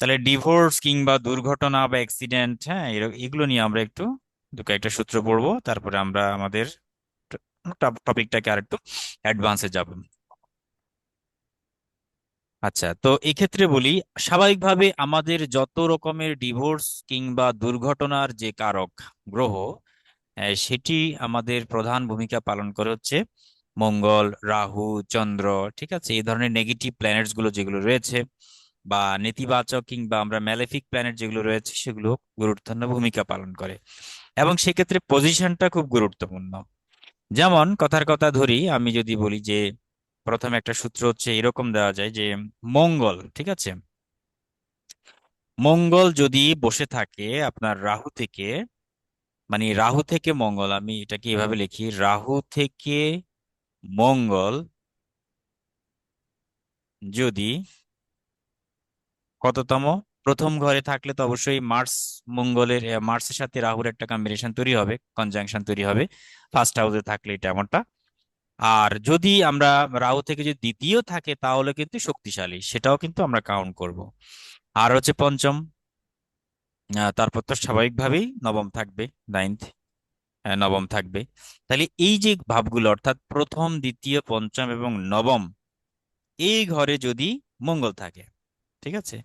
তাহলে ডিভোর্স কিংবা দুর্ঘটনা বা অ্যাক্সিডেন্ট, হ্যাঁ, এগুলো নিয়ে আমরা একটু দু একটা সূত্র পড়বো, তারপরে আমরা আমাদের টপিকটাকে আর একটু অ্যাডভান্সে যাব। আচ্ছা, তো এই ক্ষেত্রে বলি, স্বাভাবিকভাবে আমাদের যত রকমের ডিভোর্স কিংবা দুর্ঘটনার যে কারক গ্রহ, সেটি আমাদের প্রধান ভূমিকা পালন করে হচ্ছে মঙ্গল, রাহু, চন্দ্র। ঠিক আছে, এই ধরনের নেগেটিভ প্ল্যানেটস গুলো যেগুলো রয়েছে, বা নেতিবাচক কিংবা আমরা ম্যালেফিক প্ল্যানেট যেগুলো রয়েছে, সেগুলো গুরুত্বপূর্ণ ভূমিকা পালন করে। এবং সেক্ষেত্রে পজিশনটা খুব গুরুত্বপূর্ণ। যেমন কথার কথা ধরি, আমি যদি বলি যে প্রথমে একটা সূত্র হচ্ছে এরকম দেওয়া যায় যে মঙ্গল, ঠিক আছে, মঙ্গল যদি বসে থাকে আপনার রাহু থেকে, মানে রাহু থেকে মঙ্গল, আমি এটাকে এভাবে লিখি, রাহু থেকে মঙ্গল যদি কততম, প্রথম ঘরে থাকলে তো অবশ্যই মার্স, মার্সের সাথে রাহুর একটা কম্বিনেশন তৈরি হবে, কনজাংশন তৈরি হবে ফার্স্ট হাউসে থাকলে, এটা এমনটা। আর যদি আমরা রাহু থেকে যদি দ্বিতীয় থাকে তাহলে কিন্তু শক্তিশালী, সেটাও কিন্তু আমরা কাউন্ট করব। আর হচ্ছে পঞ্চম, তারপর তো স্বাভাবিকভাবেই নবম থাকবে, নাইন্থ, নবম থাকবে। তাহলে এই যে ভাবগুলো, অর্থাৎ প্রথম, দ্বিতীয়, পঞ্চম এবং নবম, এই ঘরে যদি মঙ্গল থাকে, ঠিক আছে,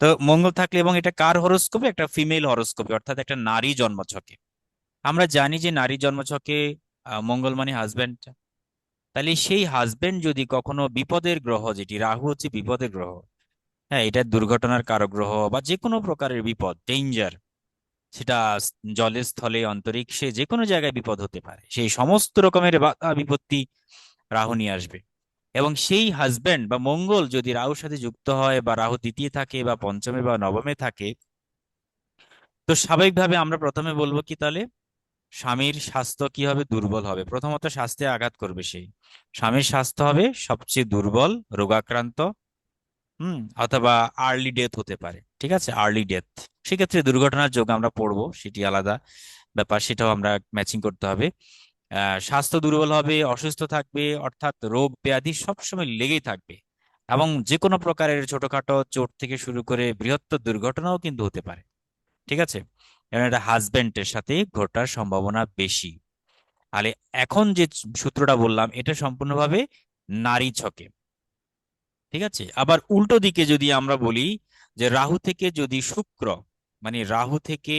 তো মঙ্গল থাকলে, এবং এটা কার হরোস্কোপে, একটা ফিমেল হরোস্কোপে, অর্থাৎ একটা নারী জন্মছকে। আমরা জানি যে নারী জন্মছকে মঙ্গল মানে হাজবেন্ড। তাহলে সেই হাজবেন্ড যদি কখনো বিপদের গ্রহ, যেটি রাহু হচ্ছে বিপদের গ্রহ, হ্যাঁ, এটা দুর্ঘটনার কারক গ্রহ, বা যে কোনো প্রকারের বিপদ, ডেঞ্জার, সেটা জলে, স্থলে, অন্তরিক্ষে, যে কোনো জায়গায় বিপদ হতে পারে, সেই সমস্ত রকমের বাধা বিপত্তি রাহু নিয়ে আসবে। এবং সেই হাজবেন্ড বা মঙ্গল যদি রাহুর সাথে যুক্ত হয়, বা রাহু দ্বিতীয় থাকে বা পঞ্চমে বা নবমে থাকে, তো স্বাভাবিকভাবে আমরা প্রথমে বলবো কি, তাহলে স্বামীর স্বাস্থ্য কি হবে, দুর্বল হবে। প্রথমত স্বাস্থ্যে আঘাত করবে সেই, স্বামীর স্বাস্থ্য হবে সবচেয়ে দুর্বল, রোগাক্রান্ত, অথবা আর্লি ডেথ হতে পারে। ঠিক আছে, আর্লি ডেথ, সেক্ষেত্রে দুর্ঘটনার যোগ আমরা পড়বো, সেটি আলাদা ব্যাপার, সেটাও আমরা ম্যাচিং করতে হবে। স্বাস্থ্য দুর্বল হবে, অসুস্থ থাকবে, অর্থাৎ রোগ ব্যাধি সবসময় লেগেই থাকবে। এবং যে কোনো প্রকারের ছোটখাটো চোট থেকে শুরু করে বৃহত্তর দুর্ঘটনাও কিন্তু হতে পারে। ঠিক আছে, এবং এটা হাজবেন্ডের সাথে ঘটার সম্ভাবনা বেশি। তাহলে এখন যে সূত্রটা বললাম, এটা সম্পূর্ণভাবে নারী ছকে। ঠিক আছে, আবার উল্টো দিকে যদি আমরা বলি যে রাহু থেকে যদি শুক্র, মানে রাহু থেকে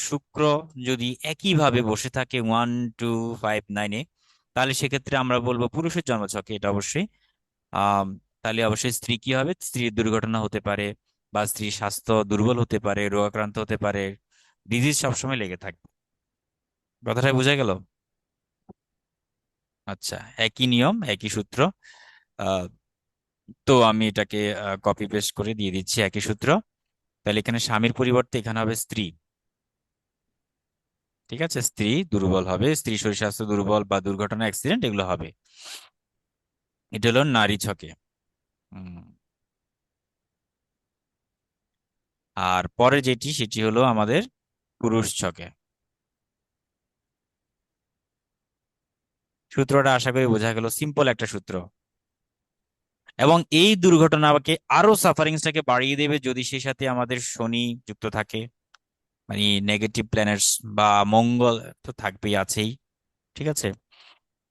শুক্র যদি একইভাবে বসে থাকে 1 2 5 9-এ, তাহলে সেক্ষেত্রে আমরা বলবো পুরুষের জন্মছকে এটা অবশ্যই, আহ তাহলে অবশ্যই স্ত্রী কি হবে, স্ত্রীর দুর্ঘটনা হতে পারে, বা স্ত্রীর স্বাস্থ্য দুর্বল হতে পারে, রোগাক্রান্ত হতে পারে, ডিজিজ সবসময় লেগে থাকবে। কথাটা বোঝা গেল? আচ্ছা, একই নিয়ম, একই সূত্র। আহ তো আমি এটাকে কপি পেস্ট করে দিয়ে দিচ্ছি, একই সূত্র। তাহলে এখানে স্বামীর পরিবর্তে এখানে হবে স্ত্রী। ঠিক আছে, স্ত্রী দুর্বল হবে, স্ত্রী শরীর স্বাস্থ্য দুর্বল বা দুর্ঘটনা, অ্যাক্সিডেন্ট, এগুলো হবে। এটা হলো নারী ছকে। হুম। আর পরে যেটি, সেটি হলো আমাদের পুরুষ ছকে। সূত্রটা আশা করি বোঝা গেল, সিম্পল একটা সূত্র। এবং এই দুর্ঘটনাকে আরো সাফারিংসটাকে বাড়িয়ে দেবে যদি সেই সাথে আমাদের শনি যুক্ত থাকে, মানে নেগেটিভ প্ল্যানেটস, বা মঙ্গল তো থাকবেই, আছেই। ঠিক আছে।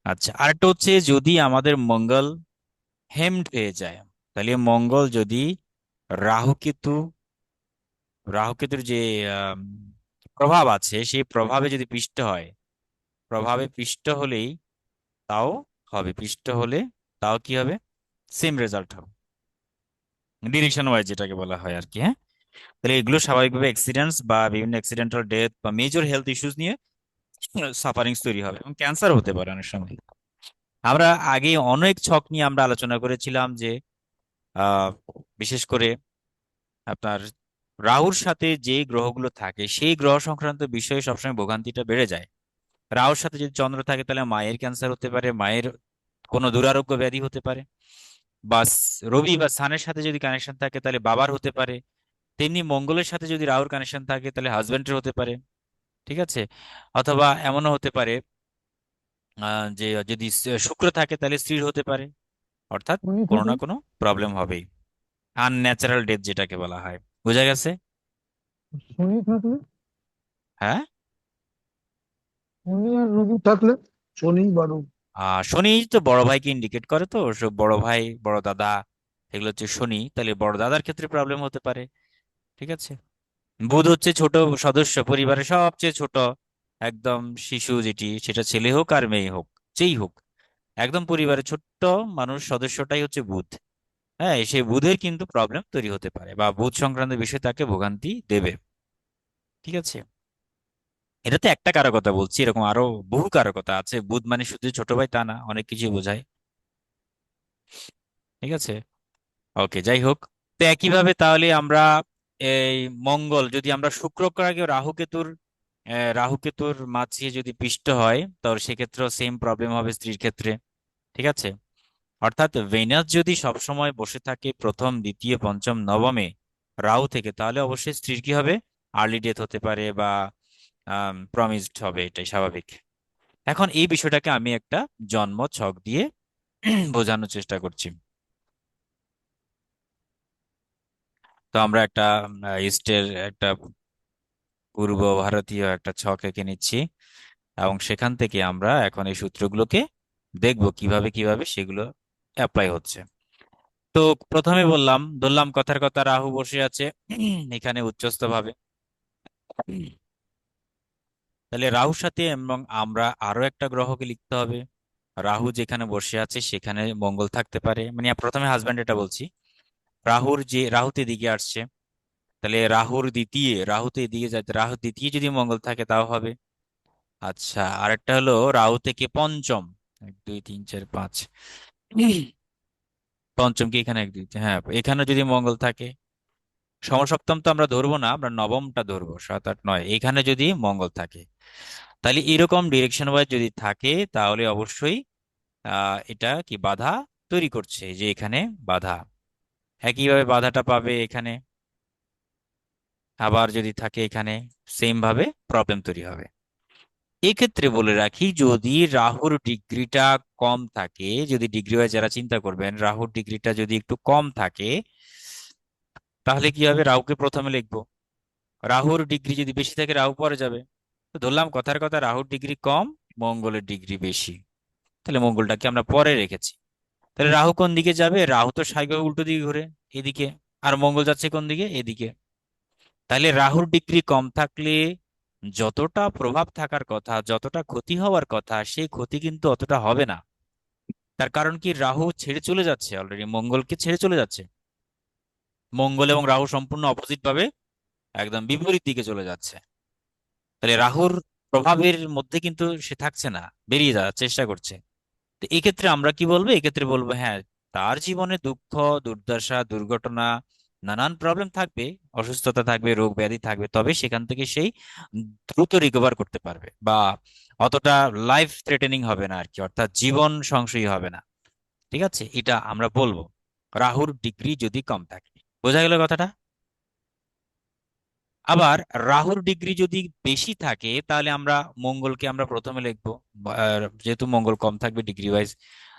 আচ্ছা, আরেকটা হচ্ছে যদি আমাদের মঙ্গল হেমড হয়ে যায়, তাহলে মঙ্গল যদি রাহুকেতু, রাহুকেতুর যে আম, প্রভাব আছে, সেই প্রভাবে যদি পিষ্ট হয়, প্রভাবে পিষ্ট হলেই তাও হবে, পিষ্ট হলে তাও কি হবে, সেম রেজাল্ট হবে, ডিরেকশন ওয়াইজ যেটাকে বলা হয় আর কি। হ্যাঁ, তাহলে এগুলো স্বাভাবিকভাবে অ্যাক্সিডেন্টস বা বিভিন্ন অ্যাক্সিডেন্টাল ডেথ বা মেজর হেলথ ইস্যুস নিয়ে সাফারিংস তৈরি হবে, এবং ক্যান্সার হতে পারে অনেক সময়। আমরা আগে অনেক ছক নিয়ে আমরা আলোচনা করেছিলাম যে আহ বিশেষ করে আপনার রাহুর সাথে যে গ্রহগুলো থাকে, সেই গ্রহ সংক্রান্ত বিষয়ে সবসময় ভোগান্তিটা বেড়ে যায়। রাহুর সাথে যদি চন্দ্র থাকে, তাহলে মায়ের ক্যান্সার হতে পারে, মায়ের কোনো দুরারোগ্য ব্যাধি হতে পারে। বা রবি বা সানের সাথে যদি কানেকশন থাকে, তাহলে বাবার হতে পারে। তেমনি মঙ্গলের সাথে যদি রাহুর কানেকশন থাকে, তাহলে হাজবেন্ডের হতে পারে। ঠিক আছে, অথবা এমনও হতে পারে যে যদি শুক্র থাকে, তাহলে স্ত্রীর হতে পারে। অর্থাৎ কোনো না কোনো প্রবলেম হবেই। আনন্যাচারাল ডেথ যেটাকে বলা হয়। বোঝা গেছে? শনি থাকলে? হ্যাঁ। শনি আর রবি থাকলে? শনি বা রবি। শনি তো বড় ভাইকে ইন্ডিকেট করে, তো সব বড় ভাই বড় দাদা এগুলো হচ্ছে শনি, তাহলে বড় দাদার ক্ষেত্রে প্রবলেম হতে পারে। ঠিক আছে। বুধ হচ্ছে ছোট সদস্য, পরিবারের সবচেয়ে ছোট একদম শিশু যেটি, সেটা ছেলে হোক আর মেয়ে হোক, যেই হোক, একদম পরিবারের ছোট্ট মানুষ সদস্যটাই হচ্ছে বুধ। হ্যাঁ, সেই বুধের কিন্তু প্রবলেম তৈরি হতে পারে বা বুধ সংক্রান্ত বিষয় তাকে ভোগান্তি দেবে। ঠিক আছে। এটা তো একটা কারকতা বলছি, এরকম আরো বহু কারকতা আছে। বুধ মানে শুধু ছোট ভাই তা না, অনেক কিছু বোঝায়। ঠিক আছে। ওকে, যাই হোক। তো একইভাবে তাহলে আমরা এই মঙ্গল যদি আমরা শুক্রকে আগে রাহু কেতুর মাঝে যদি পিষ্ট হয়, তাহলে সেক্ষেত্রেও সেম প্রবলেম হবে স্ত্রীর ক্ষেত্রে। ঠিক আছে। অর্থাৎ ভেনাস যদি সবসময় বসে থাকে প্রথম দ্বিতীয় পঞ্চম নবমে রাহু থেকে, তাহলে অবশ্যই স্ত্রীর কি হবে, আর্লি ডেথ হতে পারে বা প্রমিসড হবে, এটাই স্বাভাবিক। এখন এই বিষয়টাকে আমি একটা জন্ম ছক দিয়ে বোঝানোর চেষ্টা করছি। তো আমরা একটা ইস্টের একটা পূর্ব ভারতীয় একটা ছক এঁকে নিচ্ছি, এবং সেখান থেকে আমরা এখন এই সূত্রগুলোকে দেখব কিভাবে কিভাবে সেগুলো অ্যাপ্লাই হচ্ছে। তো প্রথমে বললাম, ধরলাম কথার কথা রাহু বসে আছে এখানে উচ্চস্থ ভাবে। তাহলে রাহুর সাথে এবং আমরা আরো একটা গ্রহকে লিখতে হবে। রাহু যেখানে বসে আছে সেখানে মঙ্গল থাকতে পারে, মানে প্রথমে হাজব্যান্ড এটা বলছি। রাহুতে দিকে আসছে, তাহলে রাহুতে এদিকে যাচ্ছে, রাহু দ্বিতীয় যদি মঙ্গল থাকে তাও হবে। আচ্ছা, আরেকটা হলো রাহু থেকে পঞ্চম, 1 2 3 4 5, পঞ্চম কি এখানে, 1 2 হ্যাঁ, এখানে যদি মঙ্গল থাকে, সমসপ্তম তো আমরা ধরবো না, আমরা নবমটা ধরবো, 7 8 9, এখানে যদি মঙ্গল থাকে, তাহলে এরকম ডিরেকশন ওয়াইজ যদি থাকে, তাহলে অবশ্যই এটা কি বাধা তৈরি করছে, যে এখানে বাধা। একইভাবে বাধাটা পাবে এখানে, আবার যদি থাকে এখানে, সেম ভাবে প্রবলেম তৈরি হবে। এক্ষেত্রে বলে রাখি, যদি রাহুর ডিগ্রিটা কম থাকে, যদি ডিগ্রি ওয়াইজ যারা চিন্তা করবেন, রাহুর ডিগ্রিটা যদি একটু কম থাকে, তাহলে কি হবে, রাহুকে প্রথমে লিখবো। রাহুর ডিগ্রি যদি বেশি থাকে, রাহু পরে যাবে। তো ধরলাম কথার কথা রাহুর ডিগ্রি কম, মঙ্গলের ডিগ্রি বেশি, তাহলে মঙ্গলটাকে আমরা পরে রেখেছি। তাহলে রাহু কোন দিকে যাবে, রাহু তো স্বাভাবিকভাবে উল্টো দিকে ঘুরে, এদিকে। আর মঙ্গল যাচ্ছে কোন দিকে, এদিকে। তাহলে রাহুর ডিগ্রি কম থাকলে যতটা প্রভাব থাকার কথা, যতটা ক্ষতি হওয়ার কথা, সেই ক্ষতি কিন্তু অতটা হবে না। তার কারণ কি, রাহু ছেড়ে চলে যাচ্ছে, অলরেডি মঙ্গলকে ছেড়ে চলে যাচ্ছে। মঙ্গল এবং রাহু সম্পূর্ণ অপোজিট ভাবে একদম বিপরীত দিকে চলে যাচ্ছে। তাহলে রাহুর প্রভাবের মধ্যে কিন্তু সে থাকছে না, বেরিয়ে যাওয়ার চেষ্টা করছে। তো এক্ষেত্রে আমরা কি বলবো, এক্ষেত্রে বলবো হ্যাঁ, তার জীবনে দুঃখ, দুর্দশা, দুর্ঘটনা, নানান প্রবলেম থাকবে, অসুস্থতা থাকবে, রোগ ব্যাধি থাকবে, তবে সেখান থেকে সেই দ্রুত রিকভার করতে পারবে, বা অতটা লাইফ থ্রেটেনিং হবে না আর কি, অর্থাৎ জীবন সংশয়ী হবে না। ঠিক আছে, এটা আমরা বলবো রাহুর ডিগ্রি যদি কম থাকে। বোঝা গেল কথাটা? আবার রাহুর ডিগ্রি যদি বেশি থাকে, তাহলে আমরা মঙ্গলকে আমরা প্রথমে লিখবো। যেহেতু মঙ্গল কম থাকবে ডিগ্রি ওয়াইজ,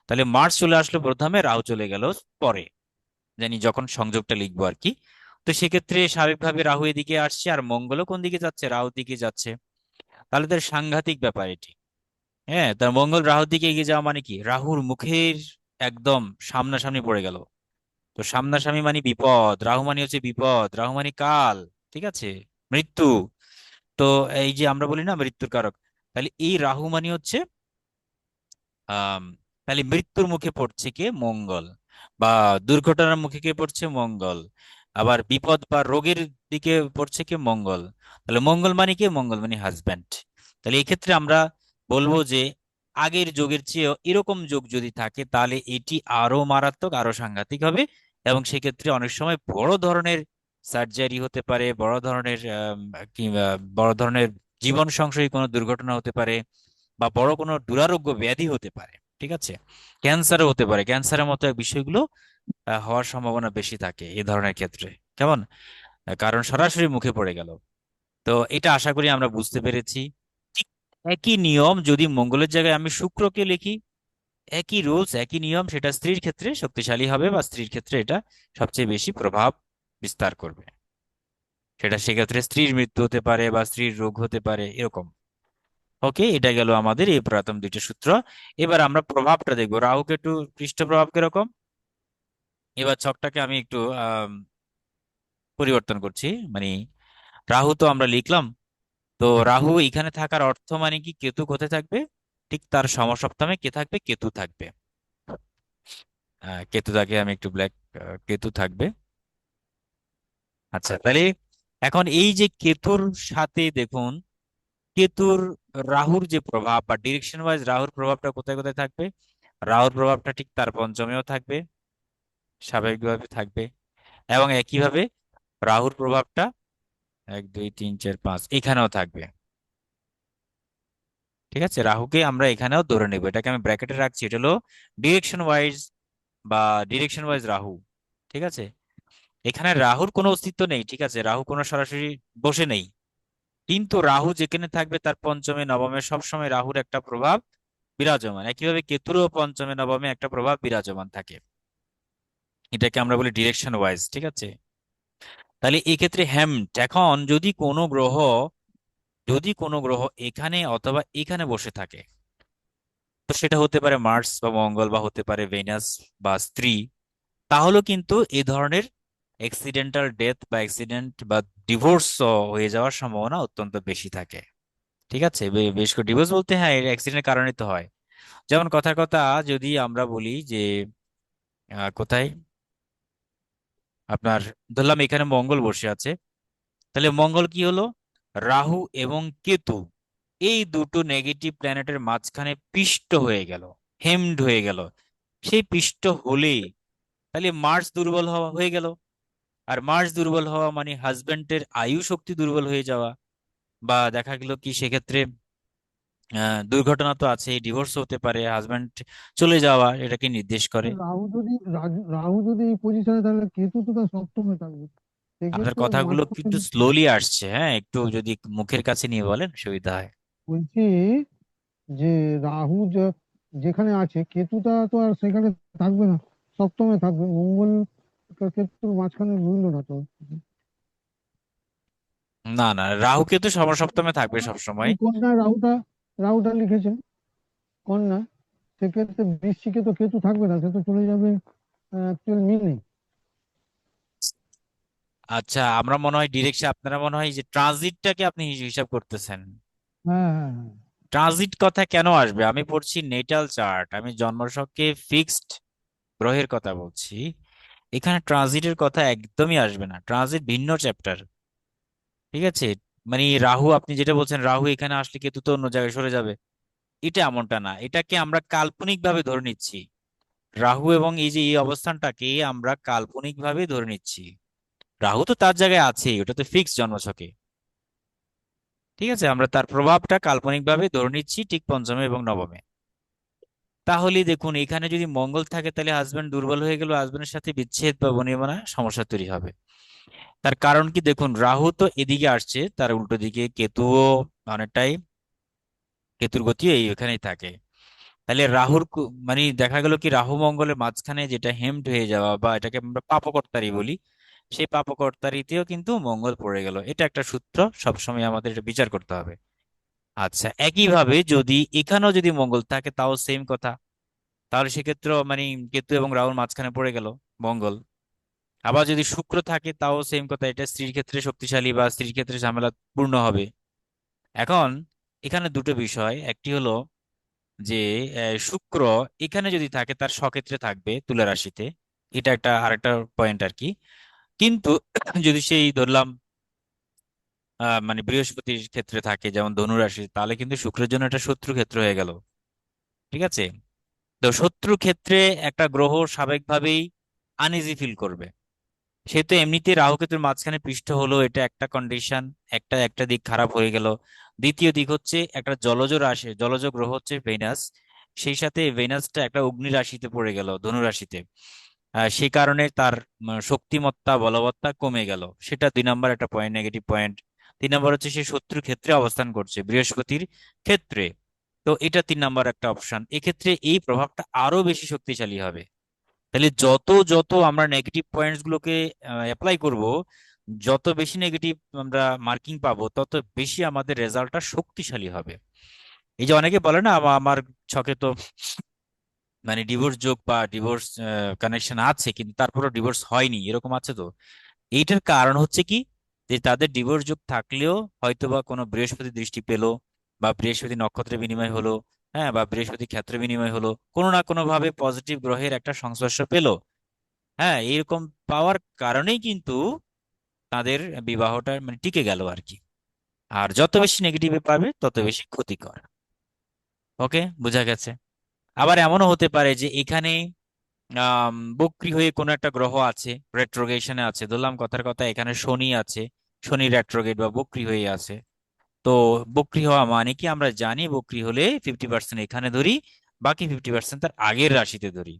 তাহলে মার্স চলে আসলো প্রথমে, রাহু চলে গেল পরে, জানি যখন সংযোগটা লিখবো আর কি। তো সেক্ষেত্রে স্বাভাবিকভাবে রাহু এদিকে আসছে, আর মঙ্গলও কোন দিকে যাচ্ছে, রাহুর দিকে যাচ্ছে। তাহলে তার সাংঘাতিক ব্যাপার এটি। হ্যাঁ, তার মঙ্গল রাহুর দিকে এগিয়ে যাওয়া মানে কি, রাহুর মুখের একদম সামনাসামনি পড়ে গেল। তো সামনাসামনি মানে বিপদ, রাহু মানে হচ্ছে বিপদ, রাহু মানে কাল। ঠিক আছে, মৃত্যু। তো এই যে আমরা বলি না মৃত্যুর কারক, তাহলে এই রাহু মানে হচ্ছে আম, তাহলে মৃত্যুর মুখে পড়ছে কে, মঙ্গল। বা দুর্ঘটনার মুখে কে পড়ছে, মঙ্গল। আবার বিপদ বা রোগের দিকে পড়ছে কে, মঙ্গল। তাহলে মঙ্গল মানে কে, মঙ্গল মানে হাজব্যান্ড। তাহলে এই ক্ষেত্রে আমরা বলবো যে আগের যোগের চেয়ে এরকম যোগ যদি থাকে, তাহলে এটি আরো মারাত্মক, আরো সাংঘাতিক হবে। এবং সেক্ষেত্রে অনেক সময় বড় ধরনের সার্জারি হতে পারে, বড় ধরনের বড় ধরনের জীবন সংশয়ী কোনো দুর্ঘটনা হতে পারে, বা বড় কোনো দুরারোগ্য ব্যাধি হতে পারে। ঠিক আছে, ক্যান্সারও হতে পারে, ক্যান্সারের মতো বিষয়গুলো হওয়ার সম্ভাবনা বেশি থাকে এই ধরনের ক্ষেত্রে। কেমন? কারণ সরাসরি মুখে পড়ে গেল। তো এটা আশা করি আমরা বুঝতে পেরেছি। ঠিক একই নিয়ম যদি মঙ্গলের জায়গায় আমি শুক্রকে লিখি, একই রুলস একই নিয়ম, সেটা স্ত্রীর ক্ষেত্রে শক্তিশালী হবে বা স্ত্রীর ক্ষেত্রে এটা সবচেয়ে বেশি প্রভাব বিস্তার করবে। সেটা সেক্ষেত্রে স্ত্রীর মৃত্যু হতে পারে বা স্ত্রীর রোগ হতে পারে, এরকম। ওকে, এটা গেল আমাদের এই প্রথম দুইটা সূত্র। এবার আমরা প্রভাবটা দেখবো। রাহু কেতু পৃষ্ঠ প্রভাব কিরকম। এবার ছকটাকে আমি একটু পরিবর্তন করছি। মানে রাহু তো আমরা লিখলাম, তো রাহু এখানে থাকার অর্থ মানে কি, কেতু কোথায় থাকবে, ঠিক তার সমসপ্তমে কে থাকবে, কেতু থাকবে। কেতু থাকে, আমি একটু ব্ল্যাক, কেতু থাকবে। আচ্ছা, তাহলে এখন এই যে কেতুর সাথে দেখুন, কেতুর রাহুর যে প্রভাব বা ডিরেকশন ওয়াইজ রাহুর প্রভাবটা কোথায় কোথায় থাকবে। রাহুর প্রভাবটা ঠিক তার পঞ্চমেও থাকবে, স্বাভাবিকভাবে থাকবে। এবং একইভাবে রাহুর প্রভাবটা 1 2 3 4 5 এখানেও থাকবে। ঠিক আছে, রাহুকে আমরা এখানেও ধরে নেব, এটাকে আমি ব্র্যাকেটে রাখছি, এটা হলো ডিরেকশন ওয়াইজ বা ডিরেকশন ওয়াইজ রাহু। ঠিক আছে, এখানে রাহুর কোনো অস্তিত্ব নেই, ঠিক আছে, রাহু কোনো সরাসরি বসে নেই, কিন্তু রাহু যেখানে থাকবে তার পঞ্চমে নবমে সবসময় রাহুর একটা প্রভাব বিরাজমান। একইভাবে কেতুরও পঞ্চমে নবমে একটা প্রভাব বিরাজমান থাকে। এটাকে আমরা বলি ডিরেকশন ওয়াইজ। ঠিক আছে, তাহলে এই ক্ষেত্রে হ্যামড, এখন যদি কোনো গ্রহ এখানে অথবা এখানে বসে থাকে, তো সেটা হতে পারে মার্স বা মঙ্গল বা হতে পারে ভেনাস বা স্ত্রী, তাহলে কিন্তু এই ধরনের অ্যাক্সিডেন্টাল ডেথ বা অ্যাক্সিডেন্ট বা ডিভোর্স হয়ে যাওয়ার সম্ভাবনা অত্যন্ত বেশি থাকে। ঠিক আছে, বেশ করে ডিভোর্স বলতে হ্যাঁ অ্যাক্সিডেন্টের কারণে তো হয়। যেমন কথার কথা, যদি আমরা বলি যে কোথায় আপনার ধরলাম এখানে মঙ্গল বসে আছে, তাহলে মঙ্গল কি হলো, রাহু এবং কেতু এই দুটো নেগেটিভ প্ল্যানেটের মাঝখানে পিষ্ট হয়ে গেল, হেমড হয়ে গেল। সেই পিষ্ট হলেই তাহলে মার্স দুর্বল হওয়া হয়ে গেল। আর মার্স দুর্বল হওয়া মানে হাজবেন্ডের আয়ু শক্তি দুর্বল হয়ে যাওয়া, বা দেখা গেল কি সেক্ষেত্রে দুর্ঘটনা তো আছে, ডিভোর্স হতে পারে, হাজবেন্ড চলে যাওয়া, এটাকে নির্দেশ করে। রাহু যদি এই পজিশনে তাহলে কেতু তো তার সপ্তমে থাকবে, আপনার সেক্ষেত্রে কথাগুলো মাঝখানে একটু স্লোলি আসছে, হ্যাঁ, একটু যদি মুখের কাছে নিয়ে বলেন সুবিধা হয়। বলছি যে রাহু যেখানে আছে কেতুটা তো আর সেখানে থাকবে না, সপ্তমে থাকবে। মঙ্গল কেতুর মাঝখানে রইলো না তো। না না, রাহু কেতু সমসপ্তমে থাকবে সবসময়। আপনি কন্যা রাহুটা লিখেছেন কন্যা, সেক্ষেত্রে বৃশ্চিকে তো কেতু থাকবে না, সে তো চলে যাবে অ্যাকচুয়াল মিনে। আচ্ছা, আমরা মনে হয় ডিরেকশন, আপনারা মনে হয় যে ট্রানজিটটাকে আপনি হিসাব করতেছেন। হ্যাঁ, হ্যাঁ, হ্যাঁ। ট্রানজিট কথা কেন আসবে, আমি পড়ছি নেটাল চার্ট, আমি জন্মছকে ফিক্সড গ্রহের কথা বলছি। এখানে ট্রানজিটের কথা একদমই আসবে না, ট্রানজিট ভিন্ন চ্যাপ্টার। ঠিক আছে, মানে রাহু, আপনি যেটা বলছেন রাহু এখানে আসলে কেতু তো অন্য জায়গায় সরে যাবে, এটা এমনটা না, এটাকে আমরা কাল্পনিক ভাবে ধরে নিচ্ছি। রাহু এবং এই যে এই অবস্থানটাকে আমরা কাল্পনিক ভাবে ধরে নিচ্ছি। রাহু তো তার জায়গায় আছেই, ওটা তো ফিক্স জন্মছকে। ঠিক আছে, আমরা তার প্রভাবটা কাল্পনিক ভাবে ধরে নিচ্ছি ঠিক পঞ্চমে এবং নবমে। তাহলে দেখুন এখানে যদি মঙ্গল থাকে তাহলে হাজবেন্ড দুর্বল হয়ে গেল, হাজবেন্ডের সাথে বিচ্ছেদ বা বনিবনা সমস্যা তৈরি হবে। তার কারণ কি, দেখুন রাহু তো এদিকে আসছে, তার উল্টো দিকে কেতুও অনেকটাই, কেতুর গতি এই এখানেই থাকে। তাহলে রাহুর মানে দেখা গেল কি রাহু মঙ্গলের মাঝখানে যেটা হেমড হয়ে যাওয়া বা এটাকে আমরা পাপকর্তারি বলি, সেই পাপকর্তারিতেও কিন্তু মঙ্গল পড়ে গেল। এটা একটা সূত্র, সবসময় আমাদের এটা বিচার করতে হবে। আচ্ছা, একইভাবে যদি এখানেও যদি মঙ্গল থাকে তাও সেম কথা, তাহলে সেক্ষেত্রে মানে কেতু এবং রাহুর মাঝখানে পড়ে গেল মঙ্গল। আবার যদি শুক্র থাকে তাও সেম কথা, এটা স্ত্রীর ক্ষেত্রে শক্তিশালী বা স্ত্রীর ক্ষেত্রে ঝামেলা পূর্ণ হবে। এখন এখানে দুটো বিষয়, একটি হলো যে শুক্র এখানে যদি থাকে তার স্বক্ষেত্রে থাকবে তুলা রাশিতে, এটা একটা আরেকটা পয়েন্ট আর কি। কিন্তু যদি সেই ধরলাম মানে বৃহস্পতির ক্ষেত্রে থাকে যেমন ধনু রাশি, তাহলে কিন্তু শুক্রের জন্য একটা শত্রু ক্ষেত্র হয়ে গেল। ঠিক আছে, তো শত্রু ক্ষেত্রে একটা গ্রহ স্বাভাবিকভাবেই আনইজি ফিল করবে। সে তো এমনিতে রাহু কেতুর মাঝখানে পৃষ্ঠ হলো, এটা একটা কন্ডিশন, একটা একটা দিক খারাপ হয়ে গেল। দ্বিতীয় দিক হচ্ছে একটা জলজ রাশি, জলজ গ্রহ হচ্ছে ভেনাস, সেই সাথে ভেনাসটা একটা অগ্নি রাশিতে পড়ে গেল, ধনু রাশিতে। সেই কারণে তার শক্তিমত্তা বলবত্তা কমে গেল, সেটা 2 নম্বর একটা পয়েন্ট, নেগেটিভ পয়েন্ট। 3 নম্বর হচ্ছে সে শত্রুর ক্ষেত্রে অবস্থান করছে, বৃহস্পতির ক্ষেত্রে। তো এটা 3 নাম্বার একটা অপশন। এক্ষেত্রে এই প্রভাবটা আরো বেশি শক্তিশালী হবে। তাহলে যত যত আমরা নেগেটিভ পয়েন্টস গুলোকে অ্যাপ্লাই করব, যত বেশি নেগেটিভ আমরা মার্কিং পাবো, তত বেশি আমাদের রেজাল্টটা শক্তিশালী হবে। এই যে অনেকে বলে না, আমার ছকে তো মানে ডিভোর্স যোগ বা ডিভোর্স কানেকশন আছে, কিন্তু তারপরও ডিভোর্স হয়নি, এরকম আছে তো। এইটার কারণ হচ্ছে কি, যে তাদের ডিভোর্স যোগ থাকলেও হয়তোবা কোনো বৃহস্পতি দৃষ্টি পেলো, বা বৃহস্পতি নক্ষত্রের বিনিময় হলো, হ্যাঁ, বা বৃহস্পতি ক্ষেত্র বিনিময় হলো, কোনো না কোনো ভাবে পজিটিভ গ্রহের একটা সংস্পর্শ পেলো। হ্যাঁ, এরকম পাওয়ার কারণেই কিন্তু তাদের বিবাহটা মানে টিকে গেল আর কি। আর যত বেশি নেগেটিভে পাবে তত বেশি ক্ষতিকর। ওকে, বোঝা গেছে। আবার এমনও হতে পারে যে এখানে বক্রী হয়ে কোনো একটা গ্রহ আছে, রেট্রোগেশনে আছে, ধরলাম কথার কথা এখানে শনি আছে, শনি রেট্রোগেট বা বক্রী হয়ে আছে। তো বক্রী হওয়া মানে কি, আমরা জানি বক্রী হলে 50% এখানে ধরি, বাকি 50% তার আগের রাশিতে ধরি।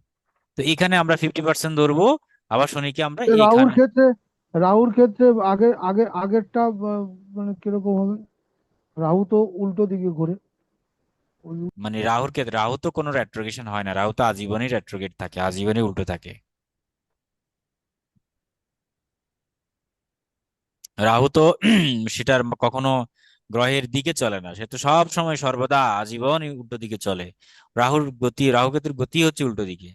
তো এখানে আমরা 50% ধরবো, আবার শনিকে আমরা রাহুর এইখানে। ক্ষেত্রে, রাহুর ক্ষেত্রে আগেরটা মানে কিরকম হবে? রাহু তো উল্টো দিকে ঘোরে। ওই- মানে রাহুর ক্ষেত্রে, রাহু তো কোনো রেট্রোগেশন হয় না, রাহু তো আজীবনই রেট্রোগেট থাকে, আজীবনই উল্টো থাকে। রাহু তো সেটার কখনো গ্রহের দিকে চলে না, সে তো সব সময় সর্বদা আজীবন উল্টো দিকে চলে। রাহুর গতি, রাহু কেতুর গতি হচ্ছে উল্টো দিকে।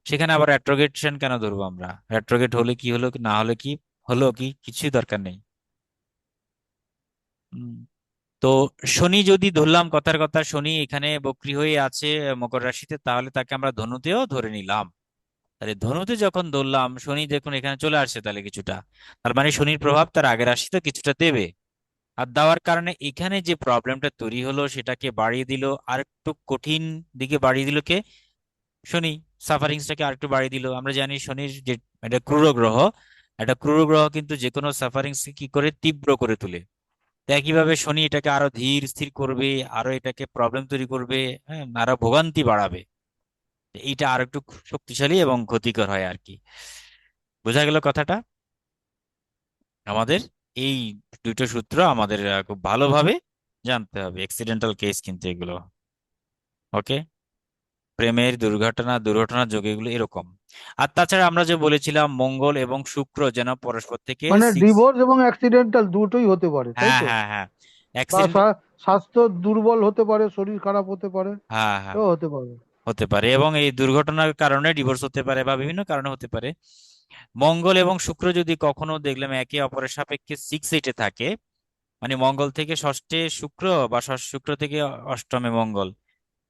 সেখানে আবার রেট্রোগেশন কেন ধরবো আমরা? রেট্রোগেট হলে কি হলো, না হলে কি হলো, কি কিছুই দরকার নেই। উম, তো শনি যদি ধরলাম কথার কথা, শনি এখানে বক্রী হয়ে আছে মকর রাশিতে, তাহলে তাকে আমরা ধনুতেও ধরে নিলাম। তাহলে ধনুতে যখন ধরলাম, শনি দেখুন এখানে চলে আসছে, তাহলে কিছুটা, তার মানে শনির প্রভাব তার আগের রাশিতে কিছুটা দেবে। আর দেওয়ার কারণে এখানে যে প্রবলেমটা তৈরি হলো সেটাকে বাড়িয়ে দিল, আর একটু কঠিন দিকে বাড়িয়ে দিল কে? শনি। সাফারিংসটাকে আর একটু বাড়িয়ে দিল। আমরা জানি শনির যে এটা ক্রূর গ্রহ, একটা ক্রূর গ্রহ কিন্তু যে কোনো সাফারিংস কি করে, তীব্র করে তোলে। তো একইভাবে শনি এটাকে আরো ধীর স্থির করবে, আরো এটাকে প্রবলেম তৈরি করবে, হ্যাঁ, আরো ভোগান্তি বাড়াবে। এইটা আর একটু শক্তিশালী এবং ক্ষতিকর হয় আর কি। বোঝা গেল কথাটা? আমাদের এই দুটো সূত্র আমাদের খুব ভালোভাবে জানতে হবে, এক্সিডেন্টাল কেস কিন্তু এগুলো। ওকে, প্রেমের দুর্ঘটনা, দুর্ঘটনার যোগ এগুলো এরকম। আর তাছাড়া আমরা যে বলেছিলাম মঙ্গল এবং শুক্র যেন পরস্পর থেকে মানে সিক্স। ডিভোর্স এবং অ্যাক্সিডেন্টাল দুটোই হতে পারে, তাই হ্যাঁ, তো? হ্যাঁ, হ্যাঁ, বা অ্যাক্সিডেন্ট। স্বাস্থ্য দুর্বল হতে পারে, শরীর খারাপ হতে পারে, হ্যাঁ, হ্যাঁ, এও হতে পারে। হতে পারে, এবং এই দুর্ঘটনার কারণে ডিভোর্স হতে পারে বা বিভিন্ন কারণে হতে পারে। মঙ্গল এবং শুক্র যদি কখনো দেখলাম একে অপরের সাপেক্ষে 6-8-এ থাকে, মানে মঙ্গল থেকে ষষ্ঠে শুক্র, বা শুক্র থেকে অষ্টমে মঙ্গল,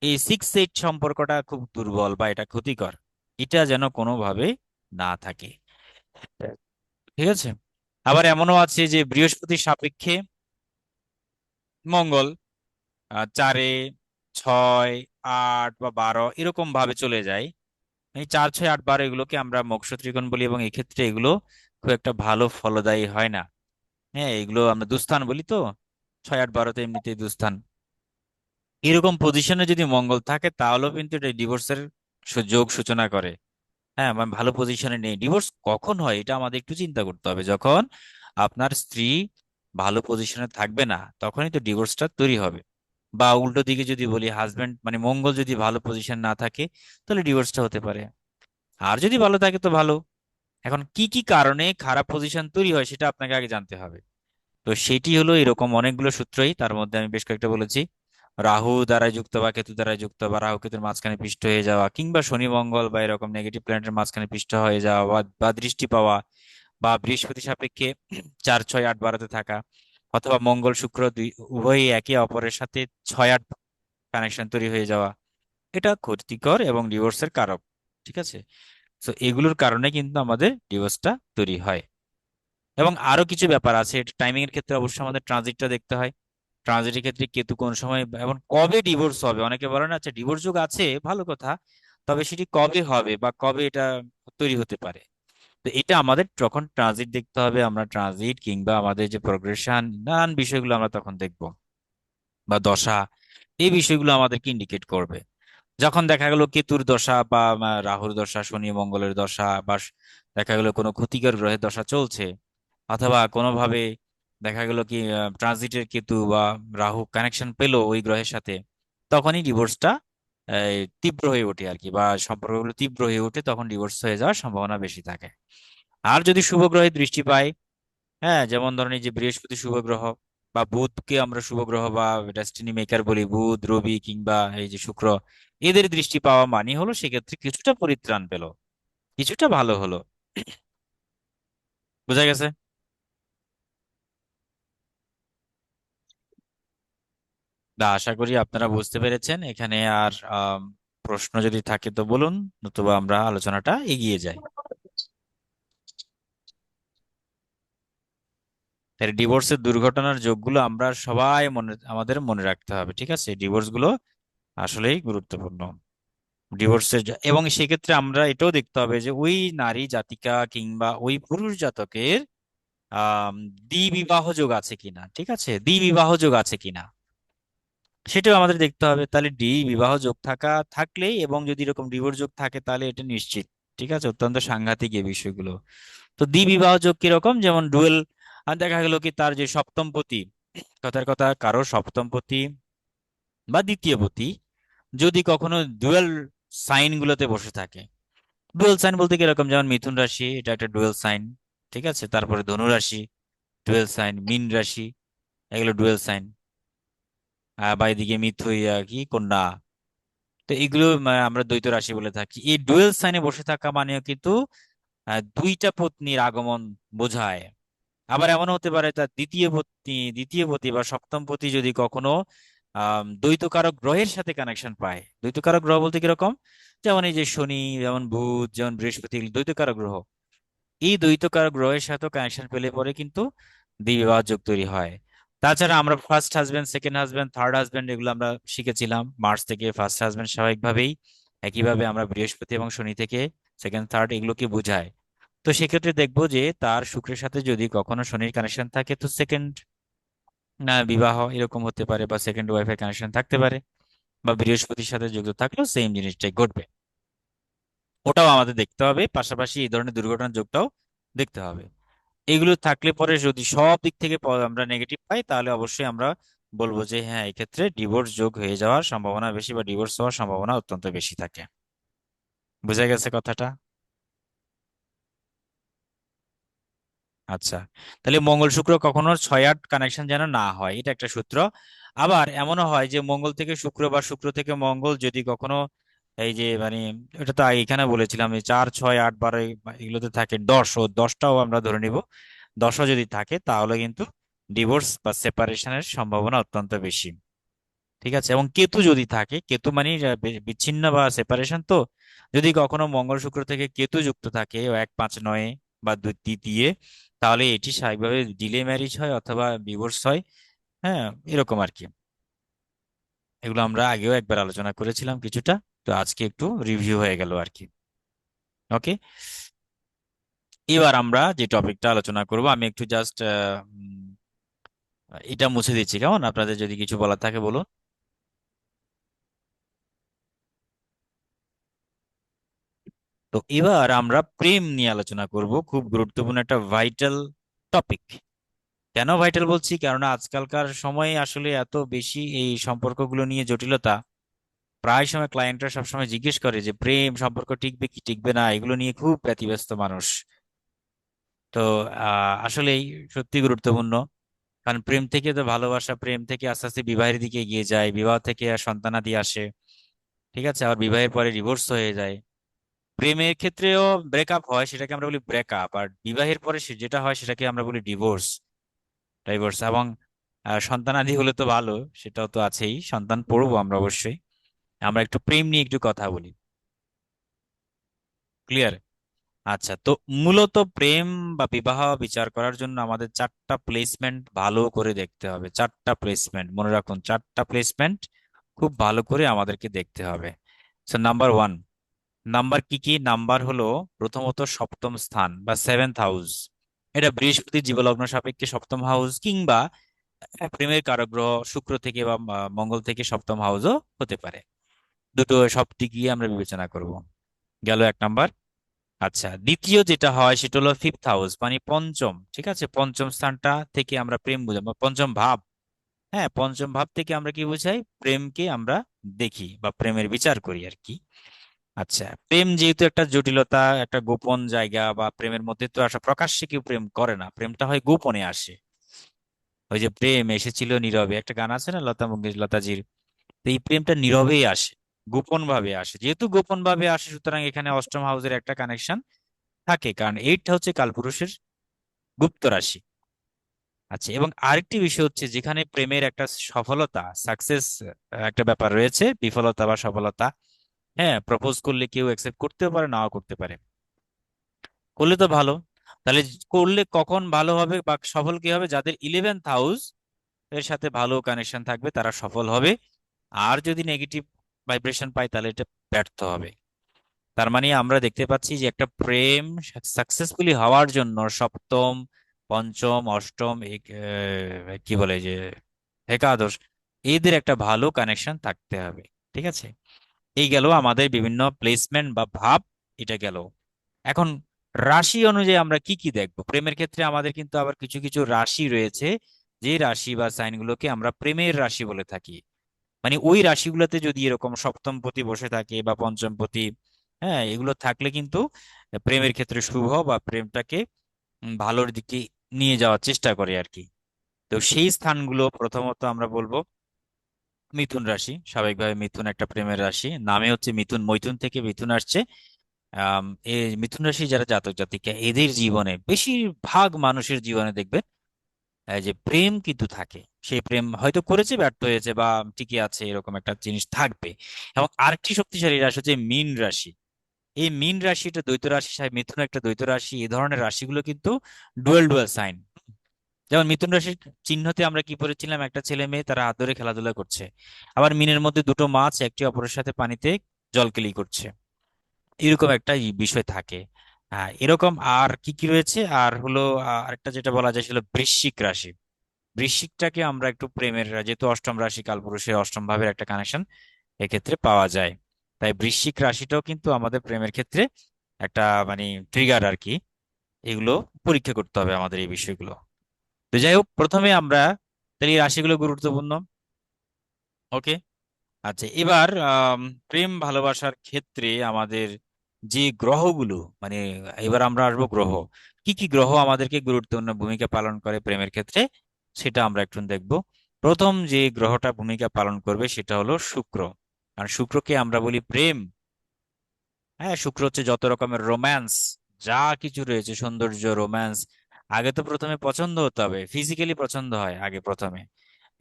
এই 6-8 সম্পর্কটা খুব দুর্বল বা এটা ক্ষতিকর, এটা যেন কোনোভাবে না থাকে। ঠিক আছে। আবার এমনও আছে যে বৃহস্পতির সাপেক্ষে মঙ্গল 4-এ, 6, 8 বা 12 এরকম ভাবে চলে যায়। এই 4, 6, 8, 12 এগুলোকে আমরা মোক্ষ ত্রিকোণ বলি, এবং এক্ষেত্রে এগুলো খুব একটা ভালো ফলদায়ী হয় না। হ্যাঁ, এগুলো আমরা দুস্থান বলি তো, 6, 8, 12তে এমনিতেই দুস্থান। এরকম পজিশনে যদি মঙ্গল থাকে তাহলেও কিন্তু এটা ডিভোর্সের যোগ সূচনা করে। হ্যাঁ, মানে ভালো পজিশনে নেই। ডিভোর্স কখন হয় এটা আমাদের একটু চিন্তা করতে হবে, যখন আপনার স্ত্রী ভালো পজিশনে থাকবে না, তখনই তো ডিভোর্সটা তৈরি হবে। বা উল্টো দিকে যদি বলি, হাজবেন্ড মানে মঙ্গল যদি ভালো পজিশন না থাকে, তাহলে ডিভোর্সটা হতে পারে। আর যদি ভালো থাকে তো ভালো। এখন কি কি কারণে খারাপ পজিশন তৈরি হয় সেটা আপনাকে আগে জানতে হবে। তো সেটি হলো এরকম অনেকগুলো সূত্রই, তার মধ্যে আমি বেশ কয়েকটা বলেছি। রাহু দ্বারা যুক্ত বা কেতু দ্বারা যুক্ত, বা রাহু কেতুর মাঝখানে পিষ্ট হয়ে যাওয়া, কিংবা শনি মঙ্গল বা এরকম নেগেটিভ প্ল্যানেটের মাঝখানে পিষ্ট হয়ে যাওয়া, বা দৃষ্টি পাওয়া, বা বৃহস্পতি সাপেক্ষে 4, 6, 8, 12-তে থাকা, অথবা মঙ্গল শুক্র দুই উভয়ই একে অপরের সাথে 6, 8 কানেকশন তৈরি হয়ে যাওয়া, এটা ক্ষতিকর এবং ডিভোর্সের কারক। ঠিক আছে। তো এগুলোর কারণে কিন্তু আমাদের ডিভোর্সটা তৈরি হয়। এবং আরো কিছু ব্যাপার আছে, টাইমিং এর ক্ষেত্রে অবশ্যই আমাদের ট্রানজিটটা দেখতে হয়। ট্রানজিটের ক্ষেত্রে কেতু কোন সময় এবং কবে ডিভোর্স হবে, অনেকে বলে না আচ্ছা ডিভোর্স যোগ আছে, ভালো কথা, তবে সেটি কবে হবে বা কবে এটা তৈরি হতে পারে। তো এটা আমাদের যখন ট্রানজিট দেখতে হবে, আমরা ট্রানজিট কিংবা আমাদের যে প্রোগ্রেশন, নানান বিষয়গুলো আমরা তখন দেখব, বা দশা, এই বিষয়গুলো আমাদেরকে ইন্ডিকেট করবে। যখন দেখা গেল কেতুর দশা বা রাহুর দশা, শনি মঙ্গলের দশা, বা দেখা গেল কোনো ক্ষতিকর গ্রহের দশা চলছে, অথবা কোনোভাবে দেখা গেল কি ট্রানজিটের কেতু বা রাহু কানেকশন পেলো ওই গ্রহের সাথে, তখনই ডিভোর্সটা তীব্র হয়ে ওঠে আর কি, বা সম্পর্কগুলো তীব্র হয়ে ওঠে, তখন ডিভোর্স হয়ে যাওয়ার সম্ভাবনা বেশি থাকে। আর যদি শুভ গ্রহে দৃষ্টি পাই, হ্যাঁ, যেমন ধরেন এই যে বৃহস্পতি শুভ গ্রহ, বা বুধকে আমরা শুভ গ্রহ বা ডেস্টিনি মেকার বলি, বুধ, রবি কিংবা এই যে শুক্র, এদের দৃষ্টি পাওয়া মানে হলো সেক্ষেত্রে কিছুটা পরিত্রাণ পেলো, কিছুটা ভালো হলো। বোঝা গেছে? না, আশা করি আপনারা বুঝতে পেরেছেন। এখানে আর প্রশ্ন যদি থাকে তো বলুন, নতুবা আমরা আলোচনাটা এগিয়ে যাই। তাহলে ডিভোর্সের দুর্ঘটনার যোগগুলো আমরা সবাই আমাদের মনে রাখতে হবে, ঠিক আছে? ডিভোর্স গুলো আসলেই গুরুত্বপূর্ণ। এবং সেক্ষেত্রে আমরা এটাও দেখতে হবে যে ওই নারী জাতিকা কিংবা ওই পুরুষ জাতকের আহ দ্বিবিবাহ যোগ আছে কিনা, ঠিক আছে, দ্বিবিবাহ যোগ আছে কিনা সেটাও আমাদের দেখতে হবে। তাহলে বিবাহ যোগ থাকলেই, এবং যদি এরকম ডিভোর্স যোগ থাকে তাহলে এটা নিশ্চিত, ঠিক আছে, অত্যন্ত সাংঘাতিক এই বিষয়গুলো। তো বিবাহ যোগ কিরকম, যেমন ডুয়েল, দেখা গেল কি তার যে সপ্তম পতি, কথার কথা কারো সপ্তম পতি বা দ্বিতীয় পতি যদি কখনো ডুয়েল সাইন গুলোতে বসে থাকে। ডুয়েল সাইন বলতে কিরকম, যেমন মিথুন রাশি, এটা একটা ডুয়েল সাইন, ঠিক আছে, তারপরে ধনু রাশি ডুয়েল সাইন, মীন রাশি, এগুলো ডুয়েল সাইন, বা এদিকে মিথুন কি কন্যা, তো এগুলো আমরা দ্বৈত রাশি বলে থাকি। এই ডুয়েল সাইনে বসে থাকা মানেও কিন্তু দুইটা পত্নীর আগমন বোঝায়। আবার এমন হতে পারে তার দ্বিতীয় পতি বা সপ্তম পতি যদি কখনো দ্বৈতকারক গ্রহের সাথে কানেকশন পায়। দ্বৈতকারক গ্রহ বলতে কিরকম, যেমন এই যে শনি, যেমন বুধ, যেমন বৃহস্পতি, এগুলো দ্বৈতকারক গ্রহ। এই দ্বৈতকারক গ্রহের সাথে কানেকশন পেলে পরে কিন্তু দ্বিবিবাহ যোগ তৈরি হয়। তাছাড়া আমরা first husband, second husband, third husband, এগুলো আমরা শিখেছিলাম মার্চ থেকে ফার্স্ট হাজবেন্ড স্বাভাবিকভাবেই। একইভাবে আমরা বৃহস্পতি এবং শনি থেকে সেকেন্ড, থার্ড এগুলোকে বোঝায়। তো সেক্ষেত্রে দেখবো যে তার শুক্রের সাথে যদি কখনো শনির কানেকশন থাকে তো সেকেন্ড না বিবাহ এরকম হতে পারে, বা সেকেন্ড ওয়াইফের কানেকশন থাকতে পারে, বা বৃহস্পতির সাথে যুক্ত থাকলেও সেম জিনিসটাই ঘটবে। ওটাও আমাদের দেখতে হবে, পাশাপাশি এই ধরনের দুর্ঘটনার যোগটাও দেখতে হবে। এগুলো থাকলে পরে যদি সব দিক থেকে আমরা নেগেটিভ পাই, তাহলে অবশ্যই আমরা বলবো যে হ্যাঁ, এক্ষেত্রে ডিভোর্স যোগ হয়ে যাওয়ার সম্ভাবনা বেশি, বা ডিভোর্স হওয়ার সম্ভাবনা অত্যন্ত বেশি থাকে। বুঝা গেছে কথাটা? আচ্ছা, তাহলে মঙ্গল শুক্র কখনো 6-8 কানেকশন যেন না হয়, এটা একটা সূত্র। আবার এমনও হয় যে মঙ্গল থেকে শুক্র বা শুক্র থেকে মঙ্গল যদি কখনো এই যে মানে, এটা তো এখানে বলেছিলাম এই 4, 6, 8, 12 এগুলোতে থাকে 10, ও 10টাও আমরা ধরে নিব, 10ও যদি থাকে তাহলে কিন্তু ডিভোর্স বা সেপারেশনের সম্ভাবনা অত্যন্ত বেশি, ঠিক আছে। এবং কেতু যদি থাকে, কেতু মানে বিচ্ছিন্ন বা সেপারেশন, তো যদি কখনো মঙ্গল শুক্র থেকে কেতু যুক্ত থাকে 1, 5, 9 বা দ্বিতীয়, তাহলে এটি স্বাভাবিকভাবে ডিলে ম্যারেজ হয় অথবা ডিভোর্স হয়। হ্যাঁ, এরকম আর কি। এগুলো আমরা আগেও একবার আলোচনা করেছিলাম কিছুটা, তো আজকে একটু রিভিউ হয়ে গেল আর কি। ওকে, এবার আমরা যে টপিকটা আলোচনা করব, আমি একটু জাস্ট এটা মুছে দিচ্ছি, কেমন? আপনাদের যদি কিছু বলার থাকে বলুন। তো এবার আমরা প্রেম নিয়ে আলোচনা করব, খুব গুরুত্বপূর্ণ একটা ভাইটাল টপিক। কেন ভাইটাল বলছি, কারণ আজকালকার সময়ে আসলে এত বেশি এই সম্পর্কগুলো নিয়ে জটিলতা। প্রায় সময় ক্লায়েন্টরা সবসময় জিজ্ঞেস করে যে প্রেম সম্পর্ক টিকবে কি টিকবে না, এগুলো নিয়ে খুব ব্যতিব্যস্ত মানুষ। তো আসলেই সত্যি গুরুত্বপূর্ণ। কারণ প্রেম থেকে তো ভালোবাসা, প্রেম থেকে আস্তে আস্তে বিবাহের দিকে এগিয়ে যায়, বিবাহ থেকে আর সন্তানাদি আসে, ঠিক আছে, আর বিবাহের পরে ডিভোর্স হয়ে যায়। প্রেমের ক্ষেত্রেও ব্রেকআপ হয়, সেটাকে আমরা বলি ব্রেকআপ, আর বিবাহের পরে যেটা হয় সেটাকে আমরা বলি ডিভোর্স। ডাইভোর্স। এবং সন্তানাদি হলে তো ভালো, সেটাও তো আছেই, সন্তান পড়বো আমরা অবশ্যই। আমরা একটু প্রেম নিয়ে একটু কথা বলি। ক্লিয়ার? আচ্ছা, তো মূলত প্রেম বা বিবাহ বিচার করার জন্য আমাদের 4টা প্লেসমেন্ট ভালো করে দেখতে হবে। 4টা প্লেসমেন্ট মনে রাখুন, 4টা প্লেসমেন্ট খুব ভালো করে আমাদেরকে দেখতে হবে। নাম্বার 1, নাম্বার কি কি? নাম্বার হলো প্রথমত সপ্তম স্থান বা 7th হাউস। এটা বৃহস্পতির জীবলগ্ন সাপেক্ষে সপ্তম হাউস, কিংবা প্রেমের কারক গ্রহ শুক্র থেকে বা মঙ্গল থেকে সপ্তম হাউসও হতে পারে। দুটো সব দিকই আমরা বিবেচনা করব। গেল 1 নাম্বার। আচ্ছা, দ্বিতীয় যেটা হয় সেটা হলো 5th হাউস, মানে পঞ্চম, ঠিক আছে, পঞ্চম স্থানটা থেকে আমরা প্রেম বুঝাবো, পঞ্চম ভাব। হ্যাঁ, পঞ্চম ভাব থেকে আমরা কি বোঝাই? প্রেমকে আমরা দেখি বা প্রেমের বিচার করি আর কি। আচ্ছা, প্রেম যেহেতু একটা জটিলতা, একটা গোপন জায়গা, বা প্রেমের মধ্যে তো আসা প্রকাশ্যে কেউ প্রেম করে না, প্রেমটা হয় গোপনে আসে। ওই যে প্রেম এসেছিল নীরবে, একটা গান আছে না লতাজির। তো এই প্রেমটা নীরবেই আসে, গোপন ভাবে আসে। যেহেতু গোপন ভাবে আসে, সুতরাং এখানে অষ্টম হাউসের একটা কানেকশন থাকে, কারণ এইটা হচ্ছে কালপুরুষের গুপ্ত রাশি। আচ্ছা, এবং আরেকটি বিষয় হচ্ছে, যেখানে প্রেমের একটা সফলতা, সাকসেস একটা ব্যাপার রয়েছে, বিফলতা বা সফলতা। হ্যাঁ, প্রপোজ করলে কেউ অ্যাকসেপ্ট করতেও পারে, নাও করতে পারে। করলে তো ভালো। তাহলে করলে কখন ভালো হবে বা সফল কি হবে? যাদের 11th হাউস এর সাথে ভালো কানেকশন থাকবে তারা সফল হবে। আর যদি নেগেটিভ ভাইব্রেশন পায় তাহলে এটা ব্যর্থ হবে। তার মানে আমরা দেখতে পাচ্ছি যে একটা প্রেম সাকসেসফুলি হওয়ার জন্য সপ্তম, পঞ্চম, অষ্টম, কি বলে যে একাদশ, এদের একটা ভালো কানেকশন থাকতে হবে। ঠিক আছে, এই গেল আমাদের বিভিন্ন প্লেসমেন্ট বা ভাব, এটা গেল। এখন রাশি অনুযায়ী আমরা কি কি দেখবো প্রেমের ক্ষেত্রে? আমাদের কিন্তু আবার কিছু কিছু রাশি রয়েছে, যে রাশি বা সাইনগুলোকে আমরা প্রেমের রাশি বলে থাকি। মানে ওই রাশিগুলোতে যদি এরকম সপ্তম পতি বসে থাকে বা পঞ্চম পতি, হ্যাঁ, এগুলো থাকলে কিন্তু প্রেমের ক্ষেত্রে শুভ, বা প্রেমটাকে ভালোর দিকে নিয়ে যাওয়ার চেষ্টা করে আর কি। তো সেই স্থানগুলো প্রথমত আমরা বলবো মিথুন রাশি। স্বাভাবিকভাবে মিথুন একটা প্রেমের রাশি, নামে হচ্ছে মিথুন, মৈথুন থেকে মিথুন আসছে। এই মিথুন রাশি যারা জাতক জাতিকা, এদের জীবনে বেশিরভাগ মানুষের জীবনে দেখবেন যে প্রেম কিন্তু থাকে। সেই প্রেম হয়তো করেছে, ব্যর্থ হয়েছে, বা টিকে আছে, এরকম একটা জিনিস থাকবে। এবং আরেকটি শক্তিশালী রাশি হচ্ছে মীন রাশি। এই মীন রাশিটা দ্বৈত রাশি, মিথুন একটা দ্বৈত রাশি। এই ধরনের রাশিগুলো কিন্তু ডুয়াল ডুয়াল সাইন। যেমন মিথুন রাশির চিহ্নতে আমরা কি পড়েছিলাম? একটা ছেলে মেয়ে তারা হাত ধরে খেলাধুলা করছে। আবার মিনের মধ্যে দুটো মাছ একটি অপরের সাথে পানিতে জলকেলি করছে, এরকম একটা বিষয় থাকে। হ্যাঁ, এরকম আর কি কি রয়েছে? আর হলো আরেকটা যেটা বলা যায় সেটা হলো বৃশ্চিক রাশি। বৃশ্চিকটাকে আমরা একটু প্রেমের, যেহেতু অষ্টম রাশি কালপুরুষের অষ্টম ভাবের একটা কানেকশন এক্ষেত্রে পাওয়া যায়। তাই বৃশ্চিক রাশিটাও কিন্তু আমাদের প্রেমের ক্ষেত্রে একটা মানে ট্রিগার আর কি। এগুলো পরীক্ষা করতে হবে আমাদের এই বিষয়গুলো। তো যাই হোক, প্রথমে আমরা তাহলে এই রাশিগুলো গুরুত্বপূর্ণ। ওকে। আচ্ছা, এবার প্রেম ভালোবাসার ক্ষেত্রে আমাদের যে গ্রহগুলো, মানে এবার আমরা আসবো গ্রহ। কি কি গ্রহ আমাদেরকে গুরুত্বপূর্ণ ভূমিকা পালন করে প্রেমের ক্ষেত্রে, সেটা আমরা একটু দেখব। প্রথম যে গ্রহটা ভূমিকা পালন করবে সেটা হলো শুক্র। আর শুক্রকে আমরা বলি প্রেম। হ্যাঁ, শুক্র হচ্ছে যত রকমের রোম্যান্স, যা কিছু রয়েছে, সৌন্দর্য, রোম্যান্স, আগে তো প্রথমে পছন্দ হতে হবে, ফিজিক্যালি পছন্দ হয় আগে প্রথমে।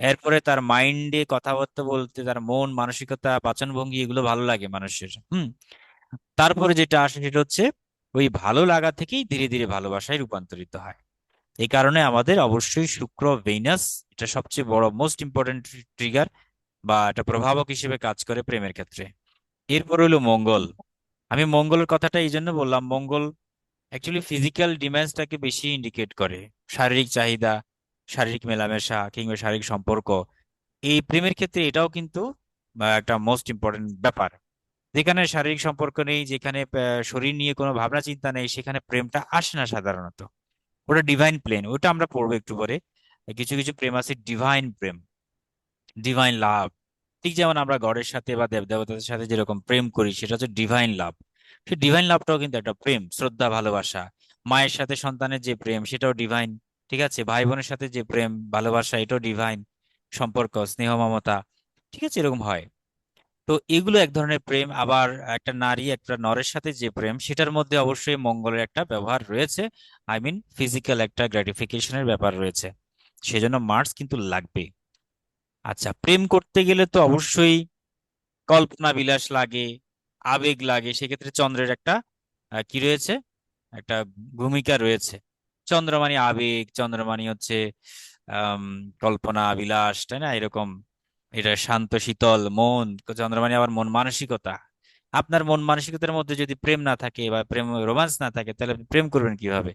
এরপরে তার মাইন্ডে কথাবার্তা বলতে, তার মন মানসিকতা, বাচনভঙ্গি, এগুলো ভালো লাগে মানুষের। তারপরে যেটা আসে সেটা হচ্ছে ওই ভালো লাগা থেকেই ধীরে ধীরে ভালোবাসায় রূপান্তরিত হয়। এই কারণে আমাদের অবশ্যই শুক্র, ভেনাস, এটা সবচেয়ে বড় মোস্ট ইম্পর্টেন্ট ট্রিগার বা একটা প্রভাবক হিসেবে কাজ করে প্রেমের ক্ষেত্রে। এরপর হলো মঙ্গল। আমি মঙ্গলের কথাটা এই জন্য বললাম, মঙ্গল অ্যাকচুয়ালি ফিজিক্যাল ডিমান্ডসটাকে বেশি ইন্ডিকেট করে। শারীরিক চাহিদা, শারীরিক মেলামেশা কিংবা শারীরিক সম্পর্ক, এই প্রেমের ক্ষেত্রে এটাও কিন্তু একটা মোস্ট ইম্পর্টেন্ট ব্যাপার। যেখানে শারীরিক সম্পর্ক নেই, যেখানে শরীর নিয়ে কোনো ভাবনা চিন্তা নেই, সেখানে প্রেমটা আসে না সাধারণত। ওটা ডিভাইন প্লেন, ওটা আমরা পড়বো একটু পরে। কিছু কিছু প্রেম আছে ডিভাইন প্রেম, ডিভাইন লাভ। ঠিক যেমন আমরা গডের সাথে বা দেব দেবতাদের সাথে যেরকম প্রেম করি, সেটা হচ্ছে ডিভাইন লাভ। সেই ডিভাইন লাভটাও কিন্তু একটা প্রেম, শ্রদ্ধা, ভালোবাসা। মায়ের সাথে সন্তানের যে প্রেম, সেটাও ডিভাইন। ঠিক আছে, ভাই বোনের সাথে যে প্রেম ভালোবাসা, এটাও ডিভাইন সম্পর্ক, স্নেহ, মমতা। ঠিক আছে, এরকম হয়। তো এগুলো এক ধরনের প্রেম। আবার একটা নারী একটা নরের সাথে যে প্রেম, সেটার মধ্যে অবশ্যই মঙ্গলের একটা ব্যবহার রয়েছে। আই মিন ফিজিক্যাল একটা গ্র্যাটিফিকেশনের ব্যাপার রয়েছে, সেজন্য মার্স কিন্তু লাগবে। আচ্ছা, প্রেম করতে গেলে তো অবশ্যই কল্পনা বিলাস লাগে, আবেগ লাগে। সেক্ষেত্রে চন্দ্রের একটা কি রয়েছে, একটা ভূমিকা রয়েছে। চন্দ্রমানি আবেগ, চন্দ্রমানি হচ্ছে আম, কল্পনা বিলাস, তাই না? এরকম এটা শান্ত শীতল মন। চন্দ্রমানি আবার মন মানসিকতা। আপনার মন মানসিকতার মধ্যে যদি প্রেম না থাকে বা প্রেম রোমান্স না থাকে, তাহলে আপনি প্রেম করবেন কিভাবে?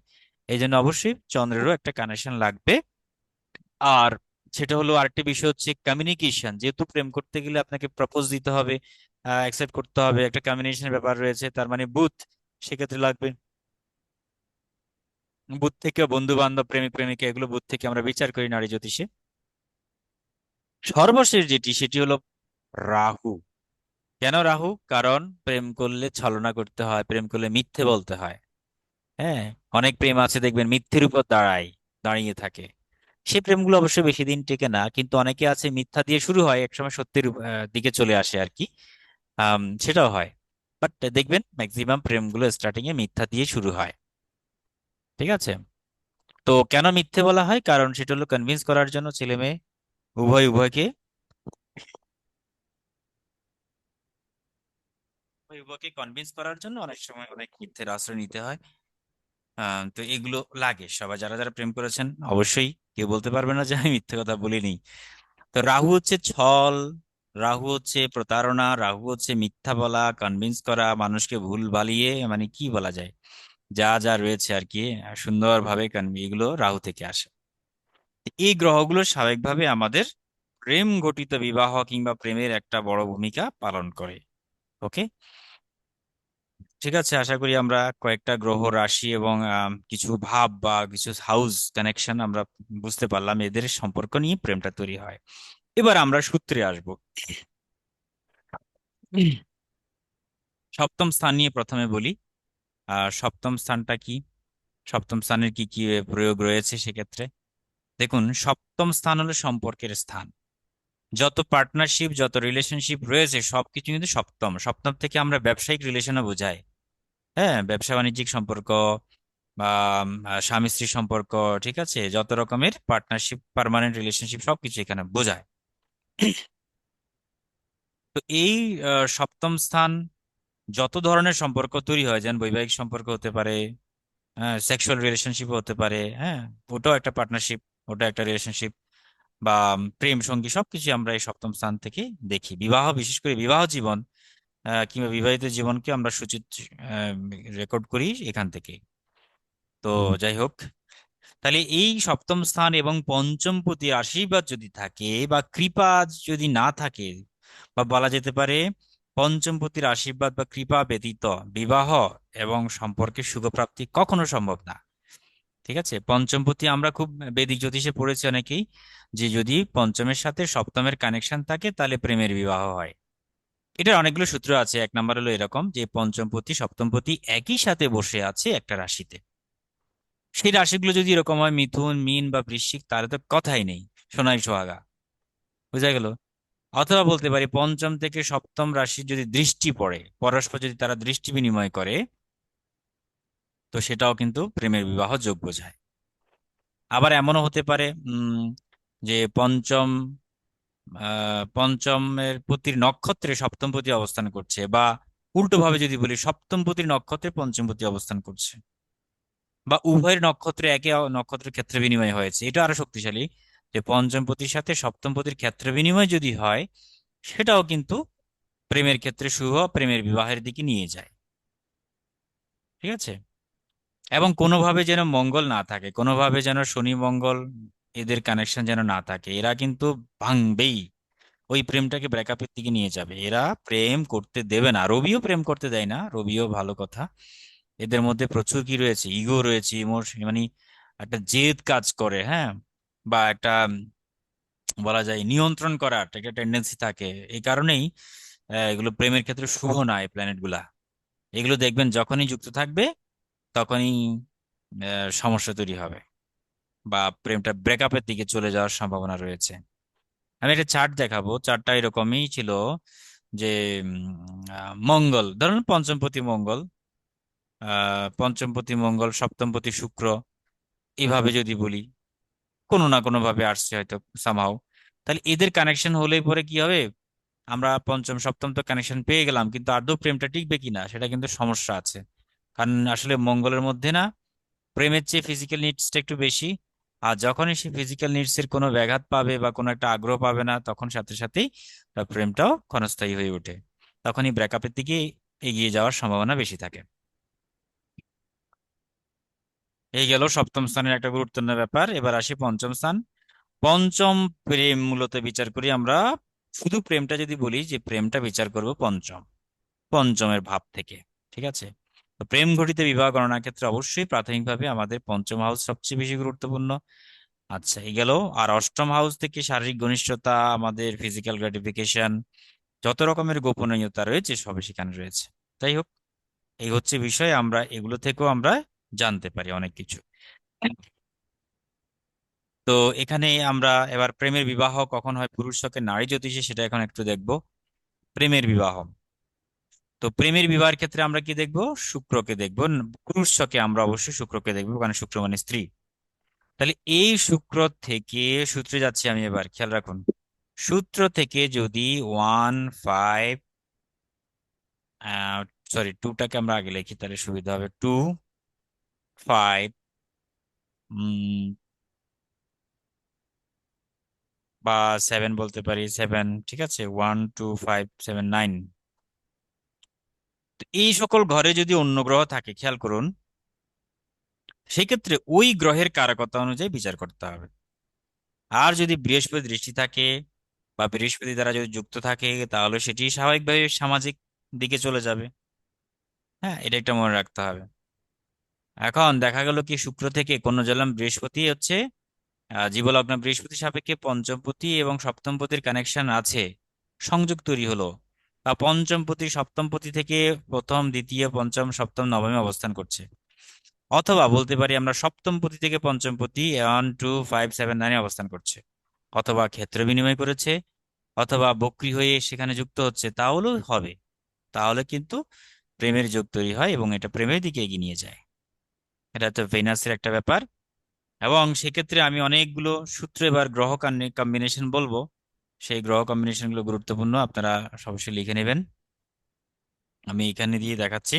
এই জন্য অবশ্যই চন্দ্রেরও একটা কানেকশন লাগবে। আর সেটা হলো আরেকটি বিষয় হচ্ছে কমিউনিকেশন। যেহেতু প্রেম করতে গেলে আপনাকে প্রপোজ দিতে হবে, অ্যাকসেপ্ট করতে হবে, একটা কমিউনিকেশনের ব্যাপার রয়েছে, তার মানে বুথ সেক্ষেত্রে লাগবে। বুথ থেকে বন্ধু বান্ধব, প্রেমিক প্রেমিকা, এগুলো বুথ থেকে আমরা বিচার করি নারী জ্যোতিষে। সর্বশেষ যেটি সেটি হলো রাহু। কেন রাহু? কারণ প্রেম করলে ছলনা করতে হয়, প্রেম করলে মিথ্যে বলতে হয়। হ্যাঁ, অনেক প্রেম আছে দেখবেন মিথ্যের উপর দাঁড়িয়ে থাকে। সেই প্রেমগুলো অবশ্য বেশি দিন টেকে না, কিন্তু অনেকে আছে মিথ্যা দিয়ে শুরু হয়, একসময় সত্যির দিকে চলে আসে আর কি। সেটাও হয়। বাট দেখবেন ম্যাক্সিমাম প্রেমগুলো স্টার্টিং এ মিথ্যা দিয়ে শুরু হয়। ঠিক আছে? তো কেন মিথ্যে বলা হয়? কারণ সেটা হলো কনভিন্স করার জন্য, ছেলে মেয়ে উভয়কে কনভিন্স করার জন্য অনেক সময় অনেক মিথ্যের আশ্রয় নিতে হয়। তো এগুলো লাগে সবাই, যারা যারা প্রেম করেছেন অবশ্যই কেউ বলতে পারবে না যে আমি মিথ্যে কথা বলিনি। তো রাহু হচ্ছে ছল, রাহু হচ্ছে প্রতারণা, রাহু হচ্ছে মিথ্যা বলা, কনভিন্স করা, মানুষকে ভুল ভালিয়ে, মানে কি বলা যায়, যা যা রয়েছে আর কি, সুন্দরভাবে এগুলো রাহু থেকে আসে। এই গ্রহগুলো স্বাভাবিকভাবে আমাদের প্রেম ঘটিত বিবাহ কিংবা প্রেমের একটা বড় ভূমিকা পালন করে। ওকে, ঠিক আছে। আশা করি আমরা কয়েকটা গ্রহ রাশি এবং কিছু ভাব বা কিছু হাউস কানেকশন আমরা বুঝতে পারলাম, এদের সম্পর্ক নিয়ে প্রেমটা তৈরি হয়। এবার আমরা সূত্রে আসবো। হুম। সপ্তম স্থান নিয়ে প্রথমে বলি। সপ্তম স্থানটা কি, সপ্তম স্থানের কি কি প্রয়োগ রয়েছে সেক্ষেত্রে। দেখুন, সপ্তম স্থান হলো সম্পর্কের স্থান। যত পার্টনারশিপ, যত রিলেশনশিপ রয়েছে সবকিছু কিন্তু সপ্তম, সপ্তম থেকে আমরা ব্যবসায়িক রিলেশনও বোঝাই। হ্যাঁ, ব্যবসা বাণিজ্যিক সম্পর্ক বা স্বামী স্ত্রী সম্পর্ক, ঠিক আছে, যত রকমের পার্টনারশিপ, পার্মানেন্ট রিলেশনশিপ সবকিছু এখানে বোঝায়। তো এই সপ্তম স্থান যত ধরনের সম্পর্ক তৈরি হয়, যেমন বৈবাহিক সম্পর্ক হতে পারে, হ্যাঁ, সেক্সুয়াল রিলেশনশিপ হতে পারে, হ্যাঁ, ওটাও একটা পার্টনারশিপ, ওটা একটা রিলেশনশিপ, বা প্রেম সঙ্গী, সবকিছু আমরা এই সপ্তম স্থান থেকে দেখি। বিবাহ, বিশেষ করে বিবাহ জীবন কিংবা বিবাহিত জীবনকে আমরা সূচিত রেকর্ড করি এখান থেকে। তো যাই হোক, তাহলে এই সপ্তম স্থান এবং পঞ্চম পতির আশীর্বাদ যদি থাকে বা কৃপা যদি না থাকে, বা বলা যেতে পারে পঞ্চম পতির আশীর্বাদ বা কৃপা ব্যতীত বিবাহ এবং সম্পর্কের সুখপ্রাপ্তি কখনো সম্ভব না। ঠিক আছে? পঞ্চমপতি আমরা খুব বৈদিক জ্যোতিষে পড়েছি অনেকেই, যে যদি পঞ্চমের সাথে সপ্তমের কানেকশন থাকে তাহলে প্রেমের বিবাহ হয়। এটার অনেকগুলো সূত্র আছে। এক নাম্বার হলো এরকম যে পঞ্চমপতি সপ্তমপতি একই সাথে বসে আছে একটা রাশিতে। সেই রাশিগুলো যদি এরকম হয় মিথুন, মীন বা বৃশ্চিক, তাহলে তো কথাই নেই, সোনাই সোহাগা। বুঝা গেল? অথবা বলতে পারি পঞ্চম থেকে সপ্তম রাশির যদি দৃষ্টি পড়ে, পরস্পর যদি তারা দৃষ্টি বিনিময় করে, তো সেটাও কিন্তু প্রেমের বিবাহ যোগ বোঝায়। আবার এমনও হতে পারে যে পঞ্চমের পতির নক্ষত্রে সপ্তম পতি অবস্থান করছে, বা উল্টো ভাবে যদি বলি সপ্তম পতির নক্ষত্রে পঞ্চম পতি অবস্থান করছে, বা উভয়ের নক্ষত্রে নক্ষত্রের ক্ষেত্রে বিনিময় হয়েছে, এটা আরো শক্তিশালী। যে পঞ্চম পতির সাথে সপ্তম পতির ক্ষেত্রে বিনিময় যদি হয়, সেটাও কিন্তু প্রেমের ক্ষেত্রে শুভ, প্রেমের বিবাহের দিকে নিয়ে যায়। ঠিক আছে? এবং কোনোভাবে যেন মঙ্গল না থাকে, কোনোভাবে যেন শনি মঙ্গল এদের কানেকশন যেন না থাকে, এরা কিন্তু ভাঙবেই, ওই প্রেমটাকে ব্রেকআপের দিকে নিয়ে যাবে, এরা প্রেম করতে দেবে না। রবিও প্রেম করতে দেয় না, রবিও ভালো কথা। এদের মধ্যে প্রচুর কি রয়েছে, ইগো রয়েছে, ইমোশন, মানে একটা জেদ কাজ করে, হ্যাঁ, বা একটা বলা যায় নিয়ন্ত্রণ করার একটা টেন্ডেন্সি থাকে। এই কারণেই এগুলো প্রেমের ক্ষেত্রে শুভ না, এই প্ল্যানেট গুলা। এগুলো দেখবেন যখনই যুক্ত থাকবে তখনই সমস্যা তৈরি হবে, বা প্রেমটা ব্রেকআপের দিকে চলে যাওয়ার সম্ভাবনা রয়েছে। আমি একটা চার্ট দেখাবো, চার্টটা এরকমই ছিল যে মঙ্গল ধরুন পঞ্চমপতি মঙ্গল, পঞ্চমপতি মঙ্গল, সপ্তমপতি শুক্র, এইভাবে যদি বলি, কোনো না কোনো ভাবে আসছে হয়তো সামহাও। তাহলে এদের কানেকশন হলেই পরে কি হবে, আমরা পঞ্চম সপ্তম তো কানেকশন পেয়ে গেলাম, কিন্তু আদৌ প্রেমটা টিকবে কিনা সেটা কিন্তু সমস্যা আছে। কারণ আসলে মঙ্গলের মধ্যে না প্রেমের চেয়ে ফিজিক্যাল নিডসটা একটু বেশি। আর যখনই সে ফিজিক্যাল নিডস এর কোনো ব্যাঘাত পাবে বা কোনো একটা আগ্রহ পাবে না, তখন সাথে সাথেই তার প্রেমটাও ক্ষণস্থায়ী হয়ে ওঠে, তখনই ব্রেকআপের দিকে এগিয়ে যাওয়ার সম্ভাবনা বেশি থাকে। এই গেল সপ্তম স্থানের একটা গুরুত্বপূর্ণ ব্যাপার। এবার আসি পঞ্চম স্থান। পঞ্চম প্রেম মূলত বিচার করি আমরা, শুধু প্রেমটা যদি বলি যে প্রেমটা বিচার করব পঞ্চমের ভাব থেকে। ঠিক আছে? তো প্রেম ঘটিত বিবাহ গণনার ক্ষেত্রে অবশ্যই প্রাথমিকভাবে আমাদের পঞ্চম হাউস সবচেয়ে বেশি গুরুত্বপূর্ণ। আচ্ছা, এই গেল। আর অষ্টম হাউস থেকে শারীরিক ঘনিষ্ঠতা, আমাদের ফিজিক্যাল গ্র্যাটিফিকেশন, যত রকমের গোপনীয়তা রয়েছে সবই সেখানে রয়েছে। যাই হোক, এই হচ্ছে বিষয়, আমরা এগুলো থেকেও আমরা জানতে পারি অনেক কিছু। তো এখানে আমরা এবার প্রেমের বিবাহ কখন হয় পুরুষ শকে নারী জ্যোতিষে, সেটা এখন একটু দেখব। প্রেমের বিবাহ, তো প্রেমের বিবাহের ক্ষেত্রে আমরা কি দেখব? শুক্রকে দেখব। পুরুষ শকে আমরা অবশ্যই শুক্রকে দেখবো, কারণ শুক্র মানে স্ত্রী। তাহলে এই শুক্র থেকে, সূত্রে যাচ্ছি আমি এবার, খেয়াল রাখুন। সূত্র থেকে যদি 1 5, সরি, টুটাকে আমরা আগে লিখি তাহলে সুবিধা হবে। 2 5 বা 7 বলতে পারি, 7, ঠিক আছে, 1 2 5 7 9। তো এই সকল ঘরে যদি অন্য গ্রহ থাকে, খেয়াল করুন, সেক্ষেত্রে ওই গ্রহের কারকতা অনুযায়ী বিচার করতে হবে। আর যদি বৃহস্পতি দৃষ্টি থাকে বা বৃহস্পতি দ্বারা যদি যুক্ত থাকে, তাহলে সেটি স্বাভাবিকভাবে সামাজিক দিকে চলে যাবে। হ্যাঁ, এটা একটা মনে রাখতে হবে। এখন দেখা গেল কি, শুক্র থেকে কোন জলম বৃহস্পতি হচ্ছে জীবলগ্ন বৃহস্পতি সাপেক্ষে পঞ্চমপতি এবং সপ্তমপতির কানেকশন আছে, সংযোগ তৈরি হলো, বা পঞ্চমপতি সপ্তমপতি থেকে প্রথম দ্বিতীয় পঞ্চম সপ্তম নবমে অবস্থান করছে, অথবা বলতে পারি আমরা সপ্তমপতি থেকে পঞ্চমপতি 1 2 5 7 9 অবস্থান করছে, অথবা ক্ষেত্র বিনিময় করেছে, অথবা বক্রী হয়ে সেখানে যুক্ত হচ্ছে, তাহলেও হবে। তাহলে কিন্তু প্রেমের যোগ তৈরি হয় এবং এটা প্রেমের দিকে এগিয়ে নিয়ে যায়। এটা তো ভেনাসের একটা ব্যাপার। এবং সেক্ষেত্রে আমি অনেকগুলো সূত্র এবার গ্রহ কম্বিনেশন বলবো। সেই গ্রহ কম্বিনেশন গুলো গুরুত্বপূর্ণ, আপনারা অবশ্যই লিখে নেবেন। আমি এখানে দিয়ে দেখাচ্ছি।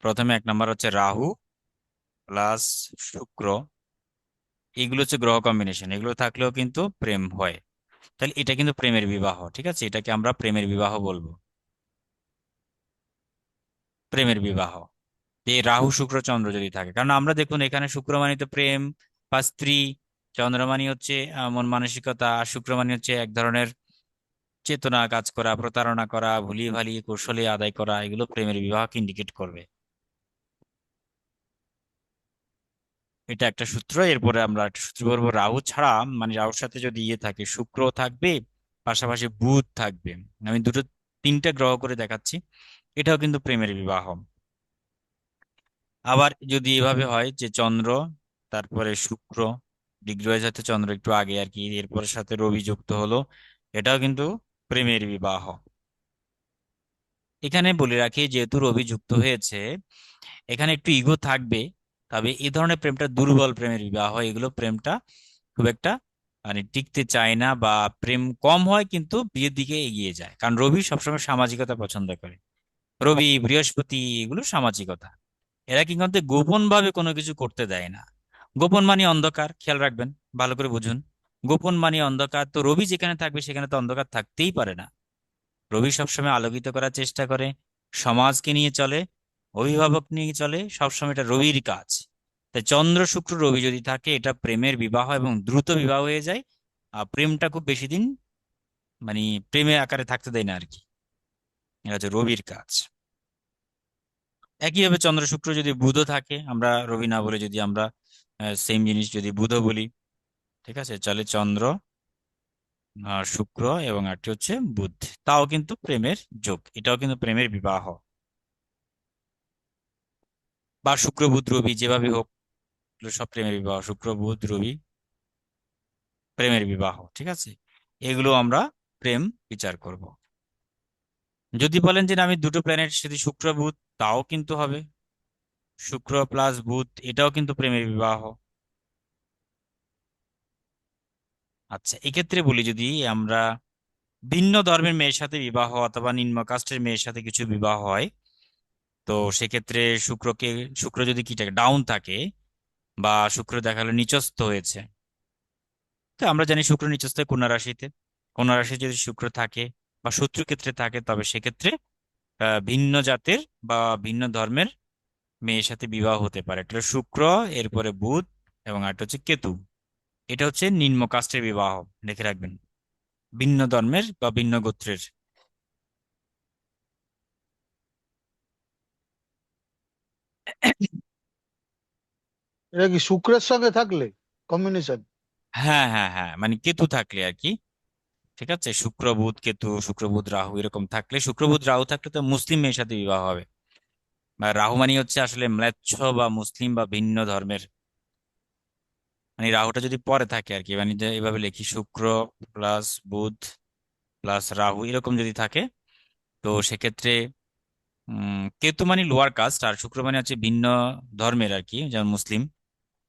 প্রথমে 1 নম্বর হচ্ছে রাহু প্লাস শুক্র। এগুলো হচ্ছে গ্রহ কম্বিনেশন, এগুলো থাকলেও কিন্তু প্রেম হয়। তাহলে এটা কিন্তু প্রেমের বিবাহ, ঠিক আছে, এটাকে আমরা প্রেমের বিবাহ বলবো। প্রেমের বিবাহ, এই রাহু শুক্র চন্দ্র যদি থাকে, কারণ আমরা দেখুন এখানে শুক্র মানে তো প্রেম বা স্ত্রী, চন্দ্রমানি হচ্ছে মন মানসিকতা, আর শুক্রমানি হচ্ছে এক ধরনের চেতনা, কাজ করা, প্রতারণা করা, ভুলিয়ে ভালিয়ে কৌশলে আদায় করা, এগুলো প্রেমের বিবাহকে ইন্ডিকেট করবে। এটা একটা সূত্র। এরপরে আমরা একটা সূত্র বলবো, রাহু ছাড়া, মানে রাহুর সাথে যদি ইয়ে থাকে, শুক্র থাকবে, পাশাপাশি বুধ থাকবে। আমি দুটো তিনটা গ্রহ করে দেখাচ্ছি, এটাও কিন্তু প্রেমের বিবাহ। আবার যদি এভাবে হয় যে চন্দ্র, তারপরে শুক্র, দিগ্গজের সাথে চন্দ্র একটু আগে আর কি, এরপরে সাথে রবি যুক্ত হলো, এটাও কিন্তু প্রেমের বিবাহ। এখানে বলে রাখি, যেহেতু রবি যুক্ত হয়েছে, এখানে একটু ইগো থাকবে। তবে এই ধরনের প্রেমটা দুর্বল প্রেমের বিবাহ, এগুলো প্রেমটা খুব একটা মানে টিকতে চায় না, বা প্রেম কম হয় কিন্তু বিয়ের দিকে এগিয়ে যায়, কারণ রবি সবসময় সামাজিকতা পছন্দ করে। রবি, বৃহস্পতি, এগুলো সামাজিকতা। এরা কি কিন্তু গোপন ভাবে কোনো কিছু করতে দেয় না। গোপন মানে অন্ধকার, খেয়াল রাখবেন, ভালো করে বুঝুন। গোপন মানে অন্ধকার, তো রবি যেখানে থাকবে সেখানে তো অন্ধকার থাকতেই পারে না। রবি সবসময় আলোকিত করার চেষ্টা করে, সমাজকে নিয়ে চলে, অভিভাবক নিয়ে চলে, সবসময় এটা রবির কাজ। তাই চন্দ্র শুক্র রবি যদি থাকে, এটা প্রেমের বিবাহ এবং দ্রুত বিবাহ হয়ে যায়। আর প্রেমটা খুব বেশি দিন মানে প্রেমের আকারে থাকতে দেয় না আর কি। এটা হচ্ছে রবির কাজ। একইভাবে চন্দ্র শুক্র যদি বুধও থাকে, আমরা রবি না বলে যদি আমরা সেম জিনিস যদি বুধও বলি, ঠিক আছে, চলে চন্দ্র, শুক্র এবং আরেকটি হচ্ছে বুধ, তাও কিন্তু প্রেমের যোগ, এটাও কিন্তু প্রেমের বিবাহ। বা শুক্র বুধ রবি, যেভাবে হোক, এগুলো সব প্রেমের বিবাহ। শুক্র বুধ রবি প্রেমের বিবাহ, ঠিক আছে, এগুলো আমরা প্রেম বিচার করব। যদি বলেন যে না, আমি দুটো প্ল্যানেট শুধু শুক্র বুধ, তাও কিন্তু হবে। শুক্র প্লাস বুধ, এটাও কিন্তু প্রেমের বিবাহ। আচ্ছা, এক্ষেত্রে বলি, যদি আমরা ভিন্ন ধর্মের মেয়ের সাথে বিবাহ, অথবা নিম্ন কাস্টের মেয়ের সাথে কিছু বিবাহ হয়, তো সেক্ষেত্রে শুক্রকে, শুক্র যদি কি থাকে, ডাউন থাকে, বা শুক্র দেখা গেলো নিচস্থ হয়েছে, তো আমরা জানি শুক্র নিচস্থ হয় কন্যা রাশিতে। কন্যা রাশি যদি শুক্র থাকে বা শত্রু ক্ষেত্রে থাকে, তবে সেক্ষেত্রে ভিন্ন জাতের বা ভিন্ন ধর্মের মেয়ের সাথে বিবাহ হতে পারে। এটা হলো শুক্র, এরপরে বুধ, এবং আরেকটা হচ্ছে কেতু। এটা হচ্ছে নিম্ন কাস্টের বিবাহ, লিখে রাখবেন, ভিন্ন ধর্মের বা ভিন্ন গোত্রের। এটা কি শুক্রের সঙ্গে থাকলে কম্বিনেশন? হ্যাঁ হ্যাঁ হ্যাঁ, মানে কেতু থাকলে আর কি। ঠিক আছে, শুক্র বুধ কেতু, শুক্র বুধ রাহু এরকম থাকলে, শুক্র বুধ রাহু থাকলে তো মুসলিম মেয়ের সাথে বিবাহ হবে। বা রাহু মানে হচ্ছে আসলে ম্লেচ্ছ বা মুসলিম বা ভিন্ন ধর্মের, মানে রাহুটা যদি পরে থাকে আর কি, মানে যে এভাবে লিখি শুক্র প্লাস বুধ প্লাস রাহু এরকম যদি থাকে, তো সেক্ষেত্রে কেতু মানে লোয়ার কাস্ট আর শুক্র মানে হচ্ছে ভিন্ন ধর্মের আর কি, যেমন মুসলিম,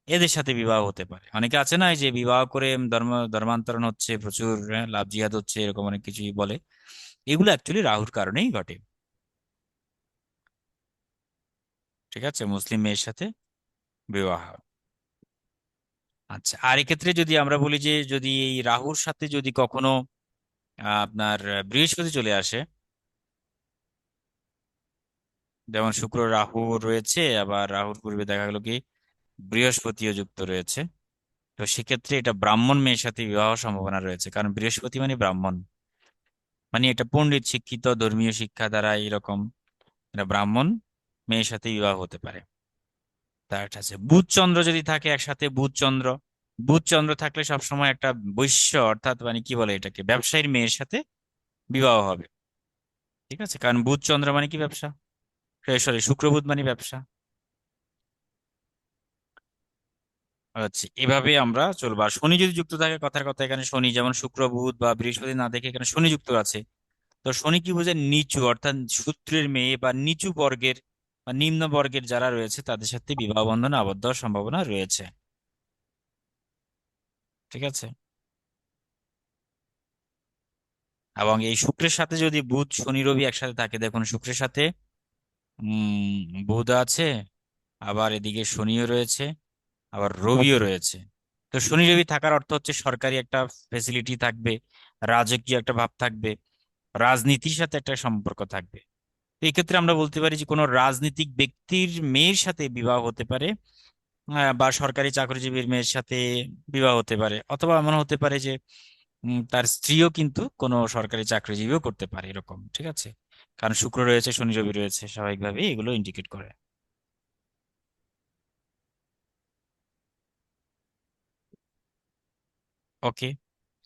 এদের সাথে বিবাহ হতে পারে। অনেকে আছে না এই যে বিবাহ করে ধর্মান্তরণ হচ্ছে প্রচুর, লাভ জিহাদ হচ্ছে, এরকম অনেক কিছুই বলে। এগুলো অ্যাকচুয়ালি রাহুর কারণেই ঘটে। ঠিক আছে, মুসলিম মেয়ের সাথে বিবাহ। আচ্ছা, আর এক্ষেত্রে যদি আমরা বলি যে যদি এই রাহুর সাথে যদি কখনো আপনার বৃহস্পতি চলে আসে, যেমন শুক্র রাহু রয়েছে, আবার রাহুর পূর্বে দেখা গেল কি বৃহস্পতিও যুক্ত রয়েছে, তো সেক্ষেত্রে এটা ব্রাহ্মণ মেয়ের সাথে বিবাহ সম্ভাবনা রয়েছে, কারণ বৃহস্পতি মানে ব্রাহ্মণ, মানে এটা পণ্ডিত শিক্ষিত ধর্মীয় শিক্ষা দ্বারা এরকম, এটা ব্রাহ্মণ মেয়ের সাথে বিবাহ হতে পারে। তার আছে বুধ চন্দ্র যদি থাকে একসাথে, বুধ চন্দ্র, বুধ চন্দ্র থাকলে সবসময় একটা বৈশ্য অর্থাৎ মানে কি বলে এটাকে, ব্যবসায়ীর মেয়ের সাথে বিবাহ হবে। ঠিক আছে, কারণ বুধ চন্দ্র মানে কি ব্যবসা, সরি শুক্র বুধ মানে ব্যবসা। আচ্ছা, এভাবে আমরা চলবো। আর শনি যদি যুক্ত থাকে, কথার কথা এখানে শনি, যেমন শুক্র বুধ বা বৃহস্পতি না দেখে এখানে শনি যুক্ত আছে, তো শনি কি বোঝায়, নিচু অর্থাৎ শূদ্রের মেয়ে বা নিচু বর্গের বা নিম্ন বর্গের যারা রয়েছে তাদের সাথে বিবাহ বন্ধনে আবদ্ধ হওয়ার সম্ভাবনা রয়েছে। ঠিক আছে, এবং এই শুক্রের সাথে যদি বুধ শনি রবি একসাথে থাকে, দেখুন শুক্রের সাথে বুধ আছে, আবার এদিকে শনিও রয়েছে, আবার রবিও রয়েছে। তো শনি রবি থাকার অর্থ হচ্ছে সরকারি একটা ফেসিলিটি থাকবে, রাজকীয় একটা ভাব থাকবে, রাজনীতির সাথে একটা সম্পর্ক থাকবে। তো এই ক্ষেত্রে আমরা বলতে পারি যে কোনো রাজনীতিক ব্যক্তির মেয়ের সাথে বিবাহ হতে পারে, বা সরকারি চাকরিজীবীর মেয়ের সাথে বিবাহ হতে পারে, অথবা এমন হতে পারে যে তার স্ত্রীও কিন্তু কোনো সরকারি চাকরিজীবীও করতে পারে এরকম। ঠিক আছে, কারণ শুক্র রয়েছে শনি রবি রয়েছে, স্বাভাবিকভাবে এগুলো ইন্ডিকেট করে। ওকে,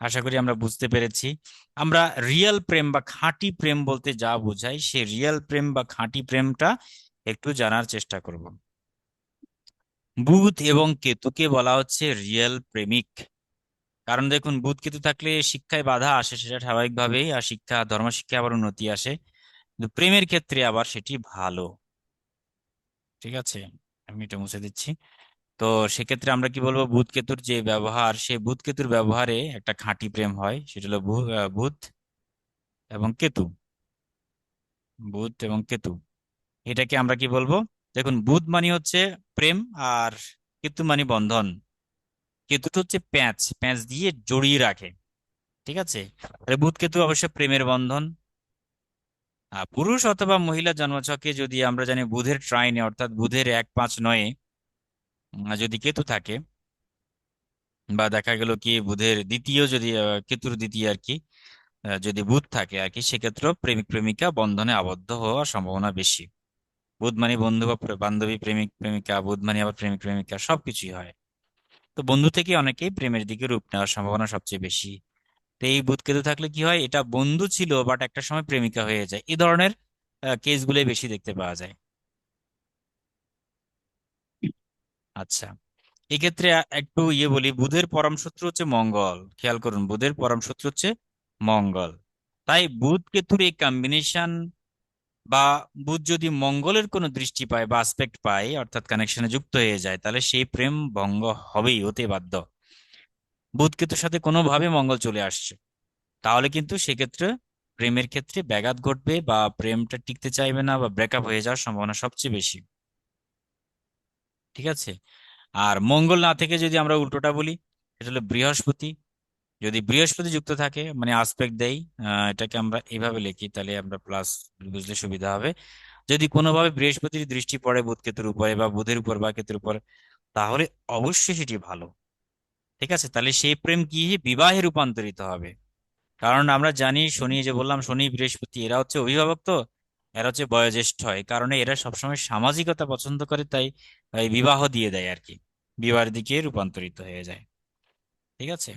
আশা করি আমরা বুঝতে পেরেছি। আমরা রিয়েল প্রেম বা খাঁটি প্রেম বলতে যা বোঝাই, সে রিয়েল প্রেম বা খাঁটি প্রেমটা একটু জানার চেষ্টা করব। বুধ এবং কেতুকে বলা হচ্ছে রিয়েল প্রেমিক। কারণ দেখুন, বুধ কেতু থাকলে শিক্ষায় বাধা আসে, সেটা স্বাভাবিকভাবেই, আর শিক্ষা ধর্ম শিক্ষা আবার উন্নতি আসে, কিন্তু প্রেমের ক্ষেত্রে আবার সেটি ভালো। ঠিক আছে, আমি এটা মুছে দিচ্ছি। তো সেক্ষেত্রে আমরা কি বলবো, বুধ কেতুর যে ব্যবহার, সে বুধ কেতুর ব্যবহারে একটা খাঁটি প্রেম হয়, সেটা হলো বুধ এবং কেতু, বুধ এবং কেতু, এটাকে আমরা কি বলবো, দেখুন বুধ মানে হচ্ছে প্রেম, আর কেতু মানে বন্ধন। কেতুটা হচ্ছে প্যাঁচ, প্যাঁচ দিয়ে জড়িয়ে রাখে। ঠিক আছে, তাহলে বুধ কেতু অবশ্য প্রেমের বন্ধন। পুরুষ অথবা মহিলা জন্মছকে যদি আমরা জানি বুধের ট্রাইনে অর্থাৎ বুধের 1 5 9 যদি কেতু থাকে, বা দেখা গেল কি বুধের দ্বিতীয় যদি কেতুর দ্বিতীয় আর কি, যদি বুধ থাকে আর কি, সেক্ষেত্রে প্রেমিক প্রেমিকা বন্ধনে আবদ্ধ হওয়ার সম্ভাবনা বেশি। বুধ মানে বন্ধু বা বান্ধবী, প্রেমিক প্রেমিকা, বুধ মানে আবার প্রেমিক প্রেমিকা, সবকিছুই হয়। তো বন্ধু থেকে অনেকেই প্রেমের দিকে রূপ নেওয়ার সম্ভাবনা সবচেয়ে বেশি। তো এই বুধ কেতু থাকলে কি হয়, এটা বন্ধু ছিল বাট একটা সময় প্রেমিকা হয়ে যায়, এই ধরনের কেসগুলোই বেশি দেখতে পাওয়া যায়। আচ্ছা, এক্ষেত্রে একটু বলি, বুধের পরম শত্রু হচ্ছে মঙ্গল, খেয়াল করুন বুধের পরম শত্রু হচ্ছে মঙ্গল। তাই বুধ কেতুর এই কম্বিনেশন, বা বুধ যদি মঙ্গলের কোনো দৃষ্টি পায় বা আসপেক্ট পায় অর্থাৎ কানেকশনে যুক্ত হয়ে যায়, তাহলে সেই প্রেম ভঙ্গ হবেই, হতে বাধ্য। বুধ কেতুর সাথে কোনোভাবে মঙ্গল চলে আসছে, তাহলে কিন্তু সেক্ষেত্রে প্রেমের ক্ষেত্রে ব্যাঘাত ঘটবে, বা প্রেমটা টিকতে চাইবে না, বা ব্রেকআপ হয়ে যাওয়ার সম্ভাবনা সবচেয়ে বেশি। ঠিক আছে, আর মঙ্গল না থেকে যদি আমরা উল্টোটা বলি, সেটা হলো বৃহস্পতি, যদি বৃহস্পতি যুক্ত থাকে মানে আসপেক্ট দেয়, এটাকে আমরা এইভাবে লিখি, তাহলে আমরা প্লাস বুঝলে সুবিধা হবে। যদি কোনোভাবে বৃহস্পতির দৃষ্টি পড়ে বুধ কেতুর উপরে বা বুধের উপর বা কেতুর উপর, তাহলে অবশ্যই সেটি ভালো। ঠিক আছে, তাহলে সেই প্রেম কি বিবাহে রূপান্তরিত হবে। কারণ আমরা জানি শনি, যে বললাম শনি বৃহস্পতি এরা হচ্ছে অভিভাবক, তো এরা হচ্ছে বয়োজ্যেষ্ঠ, এই কারণে এরা সবসময় সামাজিকতা পছন্দ করে, তাই এই বিবাহ দিয়ে দেয় আর কি, বিবাহের দিকে রূপান্তরিত হয়ে যায়। ঠিক আছে।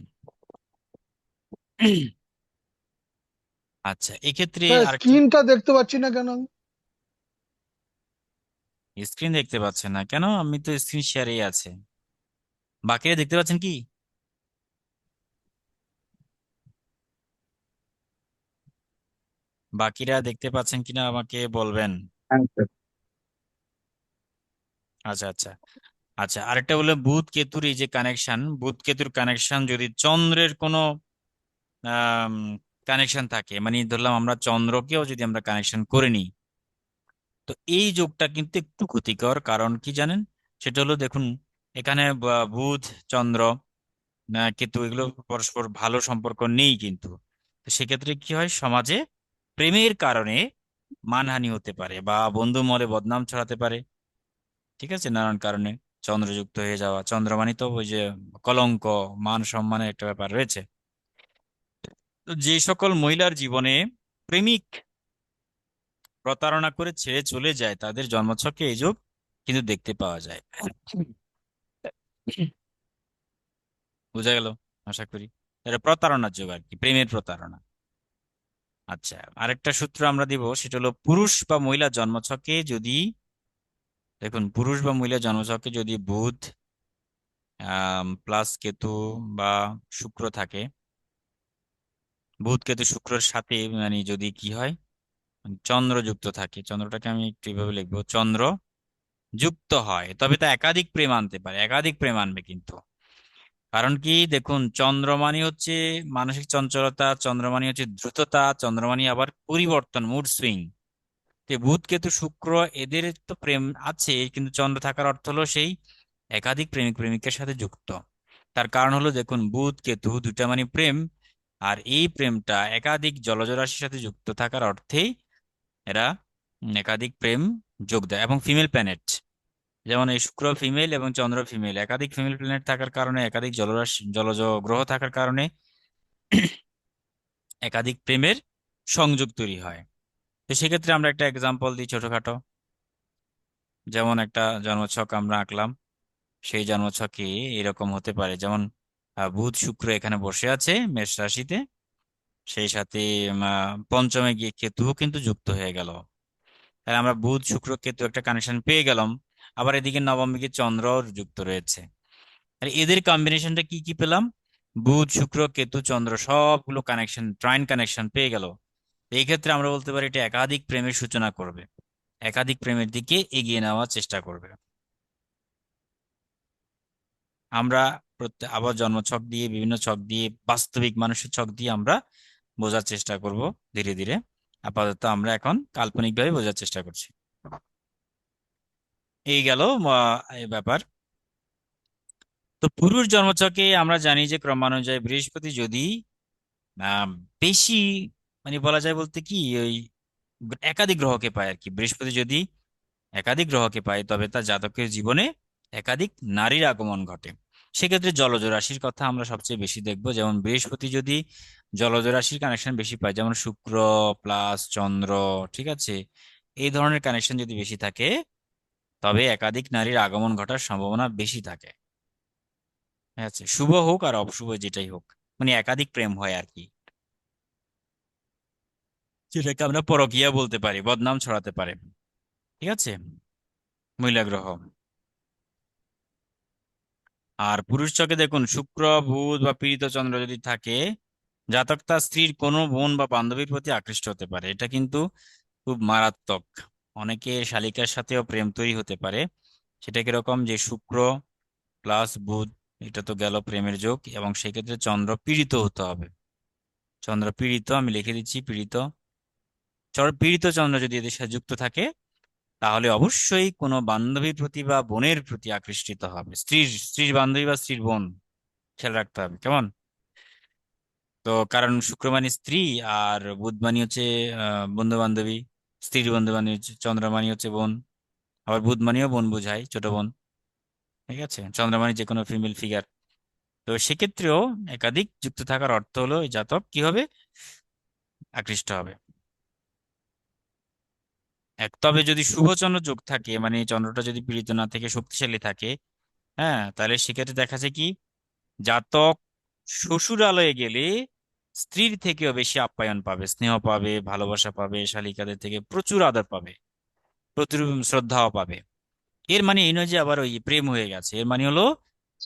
আচ্ছা, এক্ষেত্রে স্যার আরেকটা। স্ক্রিনটা দেখতে পাচ্ছি না কেন আমি? স্ক্রিন দেখতে পাচ্ছেন না কেন? আমি তো স্ক্রিন শেয়ারেই আছে। বাকিরা দেখতে পাচ্ছেন কি? বাকিরা দেখতে পাচ্ছেন কিনা আমাকে বলবেন। হ্যাঁ স্যার। আচ্ছা আচ্ছা। আচ্ছা, আরেকটা হলো বুধ কেতুর এই যে কানেকশন, বুধ কেতুর কানেকশন যদি চন্দ্রের কোনো কানেকশন থাকে, মানে ধরলাম আমরা চন্দ্রকেও যদি আমরা কানেকশন করে নিই, তো এই যোগটা কিন্তু একটু ক্ষতিকর। কারণ কি জানেন? সেটা হলো দেখুন, এখানে বুধ, চন্দ্র, কেতু এগুলো পরস্পর ভালো সম্পর্ক নেই কিন্তু। তো সেক্ষেত্রে কি হয়, সমাজে প্রেমের কারণে মানহানি হতে পারে বা বন্ধু মহলে বদনাম ছড়াতে পারে। ঠিক আছে, নানান কারণে চন্দ্রযুক্ত হয়ে যাওয়া, চন্দ্র মানে তো ওই যে কলঙ্ক, মান সম্মানের একটা ব্যাপার রয়েছে। তো যে সকল মহিলার জীবনে প্রেমিক প্রতারণা করে ছেড়ে চলে যায়, তাদের জন্মছকে এই যোগ কিন্তু দেখতে পাওয়া যায়। বোঝা গেল আশা করি। এটা প্রতারণার যোগ আর কি, প্রেমের প্রতারণা। আচ্ছা, আরেকটা সূত্র আমরা দিব, সেটা হলো পুরুষ বা মহিলা জন্মছকে যদি, দেখুন পুরুষ বা মহিলা জন্মছকে যদি বুধ প্লাস কেতু বা শুক্র থাকে, বুধ কেতু শুক্রের সাথে মানে যদি কি হয়, চন্দ্র যুক্ত থাকে, চন্দ্রটাকে আমি একটু এইভাবে লিখবো, চন্দ্র যুক্ত হয়, তবে তা একাধিক প্রেম আনতে পারে, একাধিক প্রেম আনবে কিন্তু। কারণ কি দেখুন, চন্দ্রমানি হচ্ছে মানসিক চঞ্চলতা, চন্দ্রমানি হচ্ছে দ্রুততা, চন্দ্রমানি আবার পরিবর্তন, মুড সুইং। তো বুধ কেতু শুক্র এদের তো প্রেম আছে, কিন্তু চন্দ্র থাকার অর্থ হলো সেই একাধিক প্রেমিক প্রেমিকের সাথে যুক্ত। তার কারণ হলো দেখুন, বুধ কেতু দুটা মানে প্রেম, আর এই প্রেমটা একাধিক জলজ রাশির সাথে যুক্ত থাকার অর্থেই এরা একাধিক প্রেম যোগ দেয়। এবং ফিমেল প্ল্যানেট, যেমন এই শুক্র ফিমেল এবং চন্দ্র ফিমেল, একাধিক ফিমেল প্ল্যানেট থাকার কারণে, একাধিক জলরাশি জলজ গ্রহ থাকার কারণে একাধিক প্রেমের সংযোগ তৈরি হয়। তো সেক্ষেত্রে আমরা একটা এক্সাম্পল দিই ছোটখাটো। যেমন একটা জন্মছক আমরা আঁকলাম, সেই জন্মছকে এরকম হতে পারে, যেমন বুধ শুক্র এখানে বসে আছে মেষ রাশিতে, সেই সাথে পঞ্চমে গিয়ে কেতুও কিন্তু যুক্ত হয়ে গেল। তাহলে আমরা বুধ শুক্র কেতু একটা কানেকশন পেয়ে গেলাম। আবার এদিকে নবমে গিয়ে চন্দ্র যুক্ত রয়েছে। আর এদের কম্বিনেশনটা কি কি পেলাম? বুধ শুক্র কেতু চন্দ্র সবগুলো কানেকশন, ট্রাইন কানেকশন পেয়ে গেল। এই ক্ষেত্রে আমরা বলতে পারি এটা একাধিক প্রেমের সূচনা করবে, একাধিক প্রেমের দিকে এগিয়ে নেওয়ার চেষ্টা করবে। আমরা প্রত্যেক আবার জন্ম ছক দিয়ে, বিভিন্ন ছক দিয়ে, বাস্তবিক মানুষের ছক দিয়ে আমরা বোঝার চেষ্টা করব ধীরে ধীরে। আপাতত আমরা এখন কাল্পনিকভাবে বোঝার চেষ্টা করছি। এই গেল এই ব্যাপার। তো পুরুষ জন্মছকে আমরা জানি যে ক্রমানুযায়ী বৃহস্পতি যদি আহ, বেশি, মানে বলা যায় বলতে কি, ওই একাধিক গ্রহকে পায় আর কি, বৃহস্পতি যদি একাধিক গ্রহকে পায়, তবে তার জাতকের জীবনে একাধিক নারীর আগমন ঘটে। সেক্ষেত্রে জলজ রাশির কথা আমরা সবচেয়ে বেশি দেখবো, যেমন বৃহস্পতি যদি জলজ রাশির কানেকশন বেশি পায়, যেমন শুক্র প্লাস চন্দ্র, ঠিক আছে, এই ধরনের কানেকশন যদি বেশি থাকে, তবে একাধিক নারীর আগমন ঘটার সম্ভাবনা বেশি থাকে। ঠিক আছে, শুভ হোক আর অশুভ যেটাই হোক, মানে একাধিক প্রেম হয় আর কি, যেটাকে আমরা পরকীয়া বলতে পারি, বদনাম ছড়াতে পারে। ঠিক আছে, মহিলা গ্রহ। আর পুরুষ চকে দেখুন, শুক্র বুধ বা পীড়িত চন্দ্র যদি থাকে, জাতক তার স্ত্রীর কোনো বোন বা বান্ধবীর প্রতি আকৃষ্ট হতে পারে। এটা কিন্তু খুব মারাত্মক। অনেকে শালিকার সাথেও প্রেম তৈরি হতে পারে। সেটা কিরকম, যে শুক্র প্লাস বুধ, এটা তো গেল প্রেমের যোগ, এবং সেক্ষেত্রে চন্দ্র পীড়িত হতে হবে। চন্দ্র পীড়িত, আমি লিখে দিচ্ছি পীড়িত। পীড়িত চন্দ্র যদি এদের সাথে যুক্ত থাকে, তাহলে অবশ্যই কোনো বান্ধবীর প্রতি বা বোনের প্রতি আকৃষ্টিত হবে, স্ত্রীর স্ত্রীর বান্ধবী বা স্ত্রীর বোন, খেয়াল রাখতে হবে কেমন। তো কারণ শুক্র মানে স্ত্রী, আর বুধ মানে হচ্ছে বন্ধু বান্ধবী, স্ত্রীর বন্ধু বান্ধবী, চন্দ্র মানে হচ্ছে বোন, আবার বুধ মানেও বোন বোঝায়, ছোট বোন। ঠিক আছে, চন্দ্র মানে যে কোনো ফিমেল ফিগার। তো সেক্ষেত্রেও একাধিক যুক্ত থাকার অর্থ হলো এই জাতক কি হবে, আকৃষ্ট হবে। তবে যদি শুভ চন্দ্র যোগ থাকে, মানে চন্দ্রটা যদি পীড়িত না থেকে শক্তিশালী থাকে, হ্যাঁ, তাহলে সেক্ষেত্রে দেখা যায় কি, জাতক শ্বশুরালয়ে গেলে স্ত্রীর থেকেও বেশি আপ্যায়ন পাবে, স্নেহ পাবে, ভালোবাসা পাবে, শালিকাদের থেকে প্রচুর আদর পাবে, প্রচুর শ্রদ্ধাও পাবে। এর মানে এই নয় যে আবার ওই প্রেম হয়ে গেছে। এর মানে হলো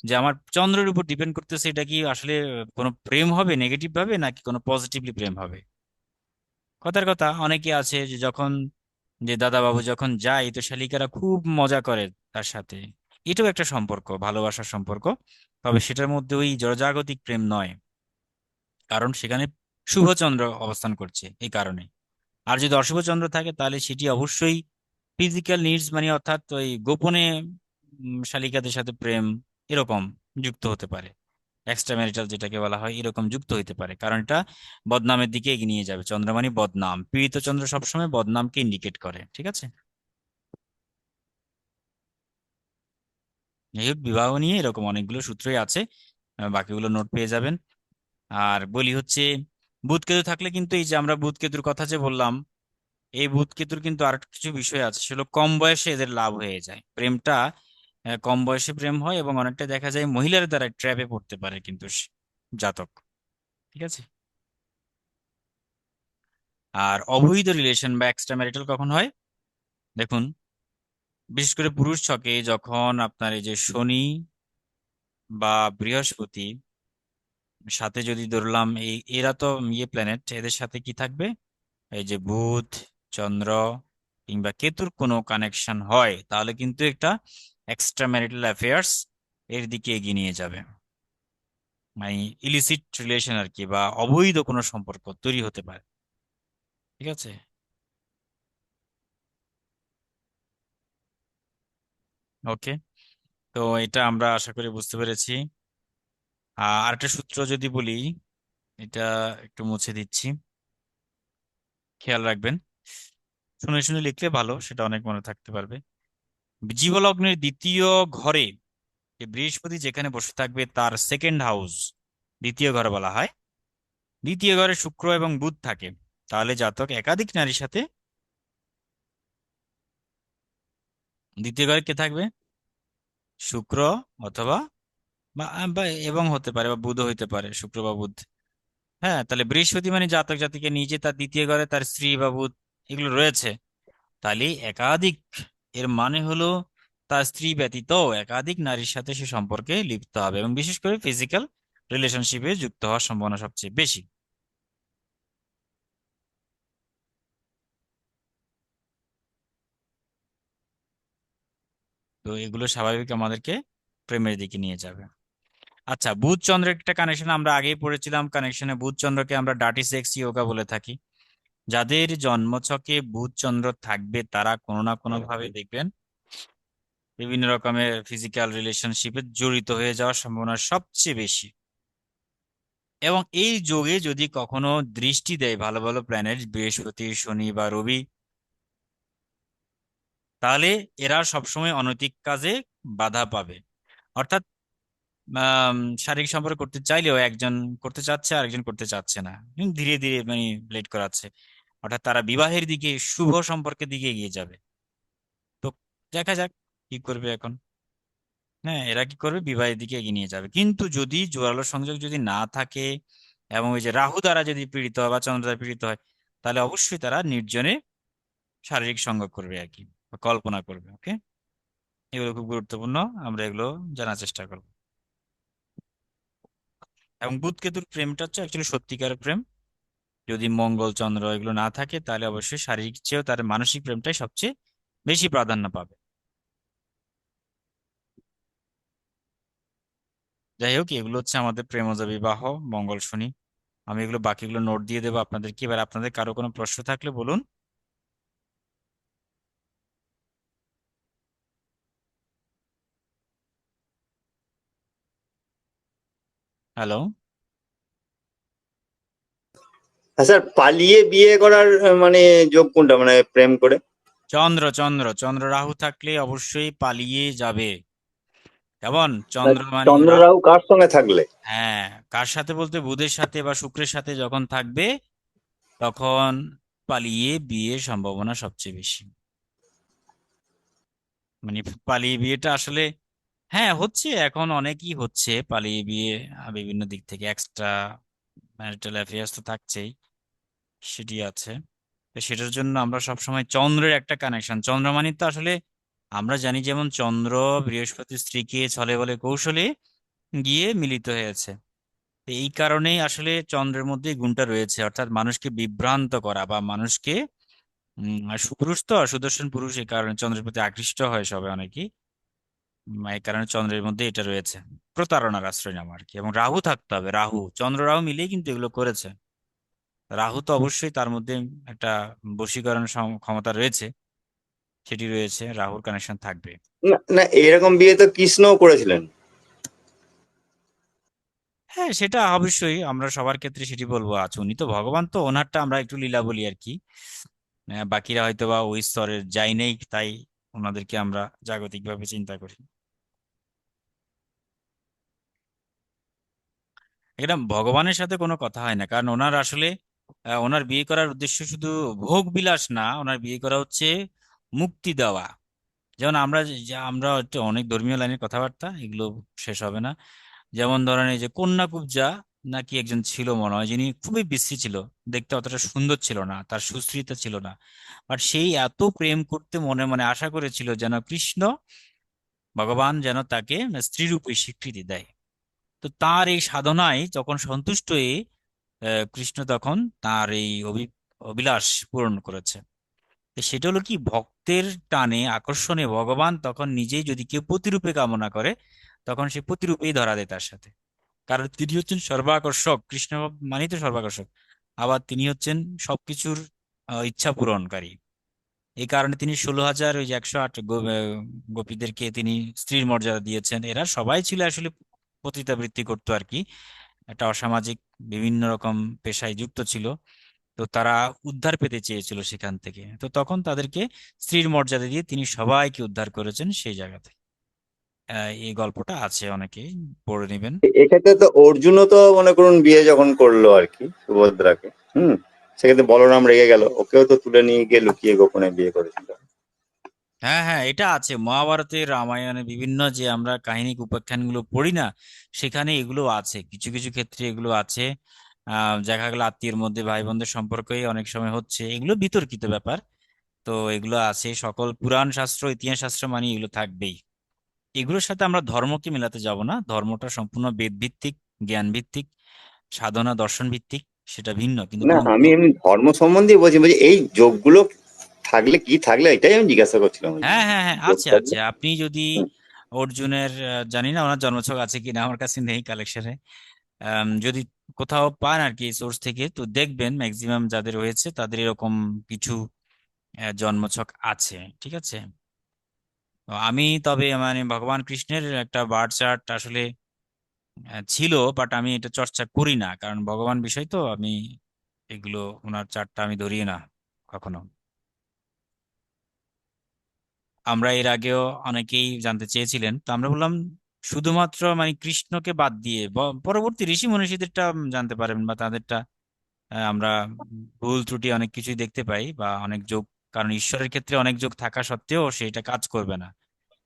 যে আমার চন্দ্রের উপর ডিপেন্ড করতেছে এটা কি আসলে কোনো প্রেম হবে নেগেটিভ ভাবে নাকি কোনো পজিটিভলি প্রেম হবে। কথার কথা, অনেকে আছে যে যখন যে দাদা বাবু যখন যায় তো শালিকারা খুব মজা করে তার সাথে। এটাও একটা সম্পর্ক, ভালোবাসার সম্পর্ক। তবে সেটার মধ্যে ওই জড়জাগতিক প্রেম নয়, কারণ সেখানে শুভচন্দ্র অবস্থান করছে এই কারণে। আর যদি অশুভ চন্দ্র থাকে তাহলে সেটি অবশ্যই ফিজিক্যাল নিডস, মানে অর্থাৎ ওই গোপনে শালিকাদের সাথে প্রেম এরকম যুক্ত হতে পারে, এক্সট্রা ম্যারিটাল যেটাকে বলা হয় এরকম যুক্ত হতে পারে, কারণ এটা বদনামের দিকে এগিয়ে নিয়ে যাবে। চন্দ্র মানে বদনাম, পীড়িত চন্দ্র সবসময় বদনামকে ইন্ডিকেট করে, ঠিক আছে। যাই হোক, বিবাহ নিয়ে এরকম অনেকগুলো সূত্রই আছে, বাকিগুলো নোট পেয়ে যাবেন। আর বলি হচ্ছে, বুধ কেতু থাকলে কিন্তু এই যে আমরা বুধ কেতুর কথা যে বললাম, এই বুধ কেতুর কিন্তু আর কিছু বিষয় আছে, সেগুলো কম বয়সে এদের লাভ হয়ে যায় প্রেমটা। কম বয়সে প্রেম হয় এবং অনেকটা দেখা যায় মহিলার দ্বারা ট্র্যাপে পড়তে পারে কিন্তু জাতক, ঠিক আছে। আর অবৈধ রিলেশন বা এক্সট্রা ম্যারিটাল কখন হয় দেখুন, বিশেষ করে পুরুষ ছকে যখন আপনার এই যে শনি বা বৃহস্পতি সাথে যদি ধরলাম, এই এরা তো প্ল্যানেট, এদের সাথে কি থাকবে, এই যে বুধ, চন্দ্র কিংবা কেতুর কোনো কানেকশন হয়, তাহলে কিন্তু একটা এক্সট্রা ম্যারিটাল অ্যাফেয়ার্স এর দিকে এগিয়ে নিয়ে যাবে। মানে ইলিসিট রিলেশন আর কি, বা অবৈধ কোনো সম্পর্ক তৈরি হতে পারে, ঠিক আছে। ওকে, তো এটা আমরা আশা করি বুঝতে পেরেছি। আরেকটা সূত্র যদি বলি, এটা একটু মুছে দিচ্ছি, খেয়াল রাখবেন, শুনে শুনে লিখলে ভালো, সেটা অনেক মনে থাকতে পারবে। জীবলগ্নের দ্বিতীয় ঘরে যে বৃহস্পতি যেখানে বসে থাকবে তার সেকেন্ড হাউস দ্বিতীয় ঘর বলা হয়। দ্বিতীয় ঘরে শুক্র এবং বুধ থাকে, তাহলে জাতক একাধিক নারীর সাথে, দ্বিতীয় ঘরে কে থাকবে, শুক্র অথবা বা বা এবং হতে পারে, বা বুধও হইতে পারে, শুক্র বা বুধ। হ্যাঁ, তাহলে বৃহস্পতি মানে জাতক জাতিকে নিজে তার দ্বিতীয় ঘরে তার স্ত্রী বা বুধ এগুলো রয়েছে, তাহলে একাধিক, এর মানে হলো তার স্ত্রী ব্যতীত একাধিক নারীর সাথে সে সম্পর্কে লিপ্ত হবে এবং বিশেষ করে ফিজিক্যাল রিলেশনশিপে যুক্ত হওয়ার সম্ভাবনা সবচেয়ে বেশি। তো এগুলো স্বাভাবিক আমাদেরকে প্রেমের দিকে নিয়ে যাবে। আচ্ছা, বুধ চন্দ্রের একটা কানেকশন আমরা আগেই পড়েছিলাম, কানেকশনে বুধ চন্দ্রকে আমরা ডার্টি সেক্স ইয়োগা বলে থাকি। যাদের জন্মছকে বুধ চন্দ্র থাকবে তারা কোনো না কোনো ভাবে দেখবেন বিভিন্ন রকমের ফিজিক্যাল রিলেশনশিপে জড়িত হয়ে যাওয়ার সম্ভাবনা সবচেয়ে বেশি। এবং এই যোগে যদি কখনো দৃষ্টি দেয় ভালো ভালো প্ল্যানেট, বৃহস্পতি, শনি বা রবি, তাহলে এরা সবসময় অনৈতিক কাজে বাধা পাবে। অর্থাৎ আম, শারীরিক সম্পর্ক করতে চাইলেও একজন করতে চাচ্ছে আরেকজন করতে চাচ্ছে না, ধীরে ধীরে মানে লেট করাচ্ছে, অর্থাৎ তারা বিবাহের দিকে, শুভ সম্পর্কের দিকে এগিয়ে যাবে। তো দেখা যাক কি করবে এখন। হ্যাঁ, এরা কি করবে, বিবাহের দিকে এগিয়ে নিয়ে যাবে। কিন্তু যদি জোরালো সংযোগ যদি না থাকে এবং ওই যে রাহু দ্বারা যদি পীড়িত হয় বা চন্দ্র দ্বারা পীড়িত হয়, তাহলে অবশ্যই তারা নির্জনে শারীরিক সঙ্গ করবে আর কি, বা কল্পনা করবে। ওকে, এগুলো খুব গুরুত্বপূর্ণ, আমরা এগুলো জানার চেষ্টা করব। এবং বুধ কেতুর প্রেমটা হচ্ছে অ্যাকচুয়ালি সত্যিকার প্রেম। যদি মঙ্গল চন্দ্র এগুলো না থাকে তাহলে অবশ্যই শারীরিক চেয়েও তার মানসিক প্রেমটাই সবচেয়ে বেশি প্রাধান্য পাবে। যাই হোক, এগুলো হচ্ছে আমাদের প্রেমজ বিবাহ, মঙ্গল শনি। আমি এগুলো বাকিগুলো নোট দিয়ে দেবো আপনাদেরকে। এবার আপনাদের কারো কোনো প্রশ্ন থাকলে বলুন। হ্যালো। হ্যাঁ স্যার, পালিয়ে বিয়ে করার মানে যোগ কোনটা, মানে প্রেম করে? চন্দ্র চন্দ্র চন্দ্র রাহু থাকলে অবশ্যই পালিয়ে যাবে। কেমন, না, চন্দ্র মানে চন্দ্র রাহু কার সঙ্গে থাকলে? হ্যাঁ, কার সাথে বলতে বুধের সাথে বা শুক্রের সাথে যখন থাকবে তখন পালিয়ে বিয়ের সম্ভাবনা সবচেয়ে বেশি। মানে পালিয়ে বিয়েটা আসলে হ্যাঁ, হচ্ছে, এখন অনেকই হচ্ছে পালিয়ে বিয়ে, বিভিন্ন দিক থেকে এক্সট্রা ম্যারিটাল অ্যাফেয়ার্স তো থাকছেই, সেটি আছে। তো সেটার জন্য আমরা সব সময় চন্দ্রের একটা কানেকশন, চন্দ্র মানে তো আসলে আমরা জানি যেমন চন্দ্র বৃহস্পতির স্ত্রীকে ছলে বলে কৌশলে গিয়ে মিলিত হয়েছে। তো এই কারণেই আসলে চন্দ্রের মধ্যে এই গুণটা রয়েছে, অর্থাৎ মানুষকে বিভ্রান্ত করা বা মানুষকে আর সুপুরুষ তো সুদর্শন পুরুষ, এই কারণে চন্দ্রের প্রতি আকৃষ্ট হয় সবাই অনেকেই। এই কারণে চন্দ্রের মধ্যে এটা রয়েছে, প্রতারণার আশ্রয় নেওয়া আর কি। এবং রাহু থাকতে হবে, রাহু চন্দ্র রাহু মিলিয়ে কিন্তু এগুলো করেছে। রাহু তো অবশ্যই তার মধ্যে একটা বশীকরণ ক্ষমতা রয়েছে, সেটি রয়েছে, রাহুর কানেকশন থাকবে। না না, এরকম বিয়ে তো কৃষ্ণও করেছিলেন। হ্যাঁ, সেটা অবশ্যই আমরা সবার ক্ষেত্রে সেটি বলবো। আচ্ছা, উনি তো ভগবান, তো ওনারটা আমরা একটু লীলা বলি আর কি। বাকিরা হয়তো বা ওই স্তরের যাই নেই, তাই ওনাদেরকে আমরা জাগতিক ভাবে চিন্তা করি। এটা ভগবানের সাথে কোনো কথা হয় না, কারণ ওনার আসলে ওনার বিয়ে করার উদ্দেশ্য শুধু ভোগ বিলাস না, ওনার বিয়ে করা হচ্ছে মুক্তি দেওয়া। যেমন আমরা আমরা একটু অনেক ধর্মীয় লাইনের কথাবার্তা, এগুলো শেষ হবে না। যেমন ধরেন এই যে কন্যাকুব্জা নাকি একজন ছিল মনে হয়, যিনি খুবই বিশ্রী ছিল, দেখতে অতটা সুন্দর ছিল না, তার সুশ্রীতা ছিল না, বাট সেই এত প্রেম করতে মনে মনে আশা করেছিল যেন কৃষ্ণ ভগবান যেন তাকে স্ত্রীরূপে স্বীকৃতি দেয়। তো তার এই সাধনায় যখন সন্তুষ্ট হয়ে কৃষ্ণ তখন তার এই অভিলাষ পূরণ করেছে। তো সেটা হলো কি, ভক্তের টানে আকর্ষণে ভগবান তখন নিজেই যদি কেউ প্রতিরূপে কামনা করে, তখন সে প্রতিরূপেই ধরা দেয় তার সাথে। কারণ তিনি হচ্ছেন সর্বাকর্ষক, কৃষ্ণ মানেই তো সর্বাকর্ষক। আবার তিনি হচ্ছেন সবকিছুর ইচ্ছা পূরণকারী। এই কারণে তিনি 16,000 ওই যে 108 গোপীদেরকে তিনি স্ত্রীর মর্যাদা দিয়েছেন। এরা সবাই ছিল আসলে পতিতাবৃত্তি করতো আর কি, একটা অসামাজিক বিভিন্ন রকম পেশায় যুক্ত ছিল। তো তারা উদ্ধার পেতে চেয়েছিল সেখান থেকে, তো তখন তাদেরকে স্ত্রীর মর্যাদা দিয়ে তিনি সবাইকে উদ্ধার করেছেন সেই জায়গাতে। এই গল্পটা আছে, অনেকেই পড়ে নেবেন। এক্ষেত্রে তো অর্জুনও তো মনে করুন বিয়ে যখন করলো আর কি সুভদ্রাকে, সেক্ষেত্রে বলরাম রেগে গেল, ওকেও তো তুলে নিয়ে গিয়ে লুকিয়ে গোপনে বিয়ে করেছিল। হ্যাঁ, হ্যাঁ, এটা আছে মহাভারতের রামায়ণে, বিভিন্ন যে আমরা কাহিনী উপাখ্যানগুলো পড়ি না, সেখানে এগুলো আছে, কিছু কিছু ক্ষেত্রে এগুলো আছে। দেখা গেল আত্মীয়ের মধ্যে ভাই বোনদের সম্পর্কে অনেক সময় হচ্ছে, এগুলো বিতর্কিত ব্যাপার। তো এগুলো আছে, সকল পুরাণ শাস্ত্র ইতিহাস শাস্ত্র মানে এগুলো থাকবেই। এগুলোর সাথে আমরা ধর্মকে মেলাতে যাব না, ধর্মটা সম্পূর্ণ বেদ ভিত্তিক, জ্ঞান ভিত্তিক, সাধনা দর্শন ভিত্তিক, সেটা ভিন্ন কিন্তু না, কোনো আমি এমনি ধর্ম সম্বন্ধে বলছি, বলছি এই যোগগুলো থাকলে কি থাকলে এটাই আমি জিজ্ঞাসা করছিলাম আর কি। হ্যাঁ, হ্যাঁ, হ্যাঁ, যোগ আছে থাকলে। আছে। আপনি যদি অর্জুনের জানি না ওনার জন্মছক আছে কিনা, আমার কাছে নেই কালেকশনে। যদি কোথাও পান আর কি সোর্স থেকে, তো দেখবেন ম্যাক্সিমাম যাদের হয়েছে তাদের এরকম কিছু জন্মছক আছে, ঠিক আছে। তো আমি তবে মানে ভগবান কৃষ্ণের একটা বার চার্ট আসলে ছিল, বাট আমি এটা চর্চা করি না, কারণ ভগবান বিষয় তো আমি এগুলো, ওনার চার্টটা আমি ধরি না কখনো। আমরা এর আগেও অনেকেই জানতে চেয়েছিলেন, তো আমরা বললাম শুধুমাত্র মানে কৃষ্ণকে বাদ দিয়ে পরবর্তী ঋষি মনীষীদেরটা জানতে পারেন বা তাদেরটা। আমরা ভুল ত্রুটি অনেক কিছুই দেখতে পাই বা অনেক যোগ, কারণ ঈশ্বরের ক্ষেত্রে অনেক যোগ থাকা সত্ত্বেও সেটা কাজ করবে না,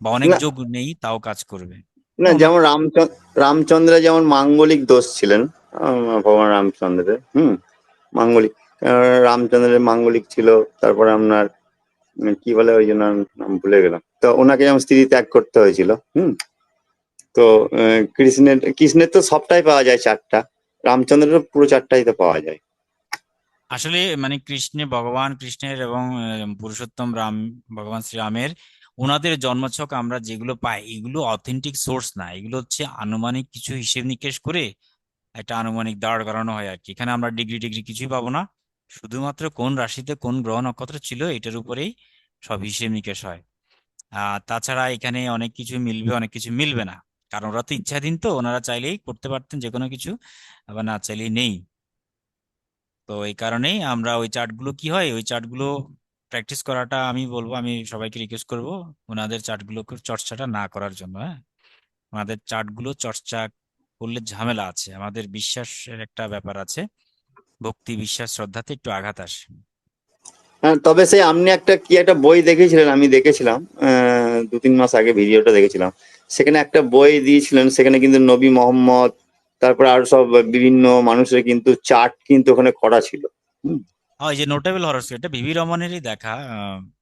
বা অনেক না যোগ নেই তাও কাজ করবে। না, ওনার যেমন রামচন্দ্রের যেমন মাঙ্গলিক দোষ ছিলেন, ভগবান রামচন্দ্রের মাঙ্গলিক, রামচন্দ্রের মাঙ্গলিক ছিল। তারপরে আপনার কি বলে ওই জন্য নাম ভুলে গেলাম, তো ওনাকে যেমন স্ত্রী ত্যাগ করতে হয়েছিল। তো কৃষ্ণের তো সবটাই পাওয়া যায় চারটা, রামচন্দ্রের পুরো চারটাই তো পাওয়া যায়। আসলে মানে ভগবান কৃষ্ণের এবং পুরুষোত্তম রাম, ভগবান শ্রীরামের, ওনাদের জন্মছক আমরা যেগুলো পাই এগুলো অথেন্টিক সোর্স না, এগুলো হচ্ছে আনুমানিক কিছু হিসেব নিকেশ করে একটা আনুমানিক দাঁড় করানো হয় আর কি। এখানে আমরা ডিগ্রি টিগ্রি কিছুই পাবো না, শুধুমাত্র কোন রাশিতে কোন গ্রহ নক্ষত্র ছিল এটার উপরেই সব হিসেব নিকেশ হয়। তাছাড়া এখানে অনেক কিছু মিলবে, অনেক কিছু মিলবে না, কারণ ওরা তো ইচ্ছাধীন, তো ওনারা চাইলেই করতে পারতেন যে কোনো কিছু, আবার না চাইলেই নেই। তো এই কারণেই আমরা ওই চার্টগুলো কি হয়, ওই চার্টগুলো প্র্যাকটিস করাটা আমি বলবো, আমি সবাইকে রিকোয়েস্ট করব ওনাদের চার্টগুলো চর্চাটা না করার জন্য। হ্যাঁ, ওনাদের চার্টগুলো চর্চা করলে ঝামেলা আছে, আমাদের বিশ্বাসের একটা ব্যাপার আছে, ভক্তি বিশ্বাস শ্রদ্ধাতে একটু আঘাত আসে। হ্যাঁ, তবে সেই আপনি একটা কি একটা বই দেখেছিলেন, আমি দেখেছিলাম 2-3 মাস আগে ভিডিওটা দেখেছিলাম। সেখানে একটা বই দিয়েছিলেন, সেখানে কিন্তু নবী মোহাম্মদ, তারপরে আরো সব বিভিন্ন মানুষের কিন্তু চার্ট কিন্তু ওখানে করা ছিল। হুম। এই যে নোটেবল হরস্কোপ, এটা ভিভি রমনেরই দেখা,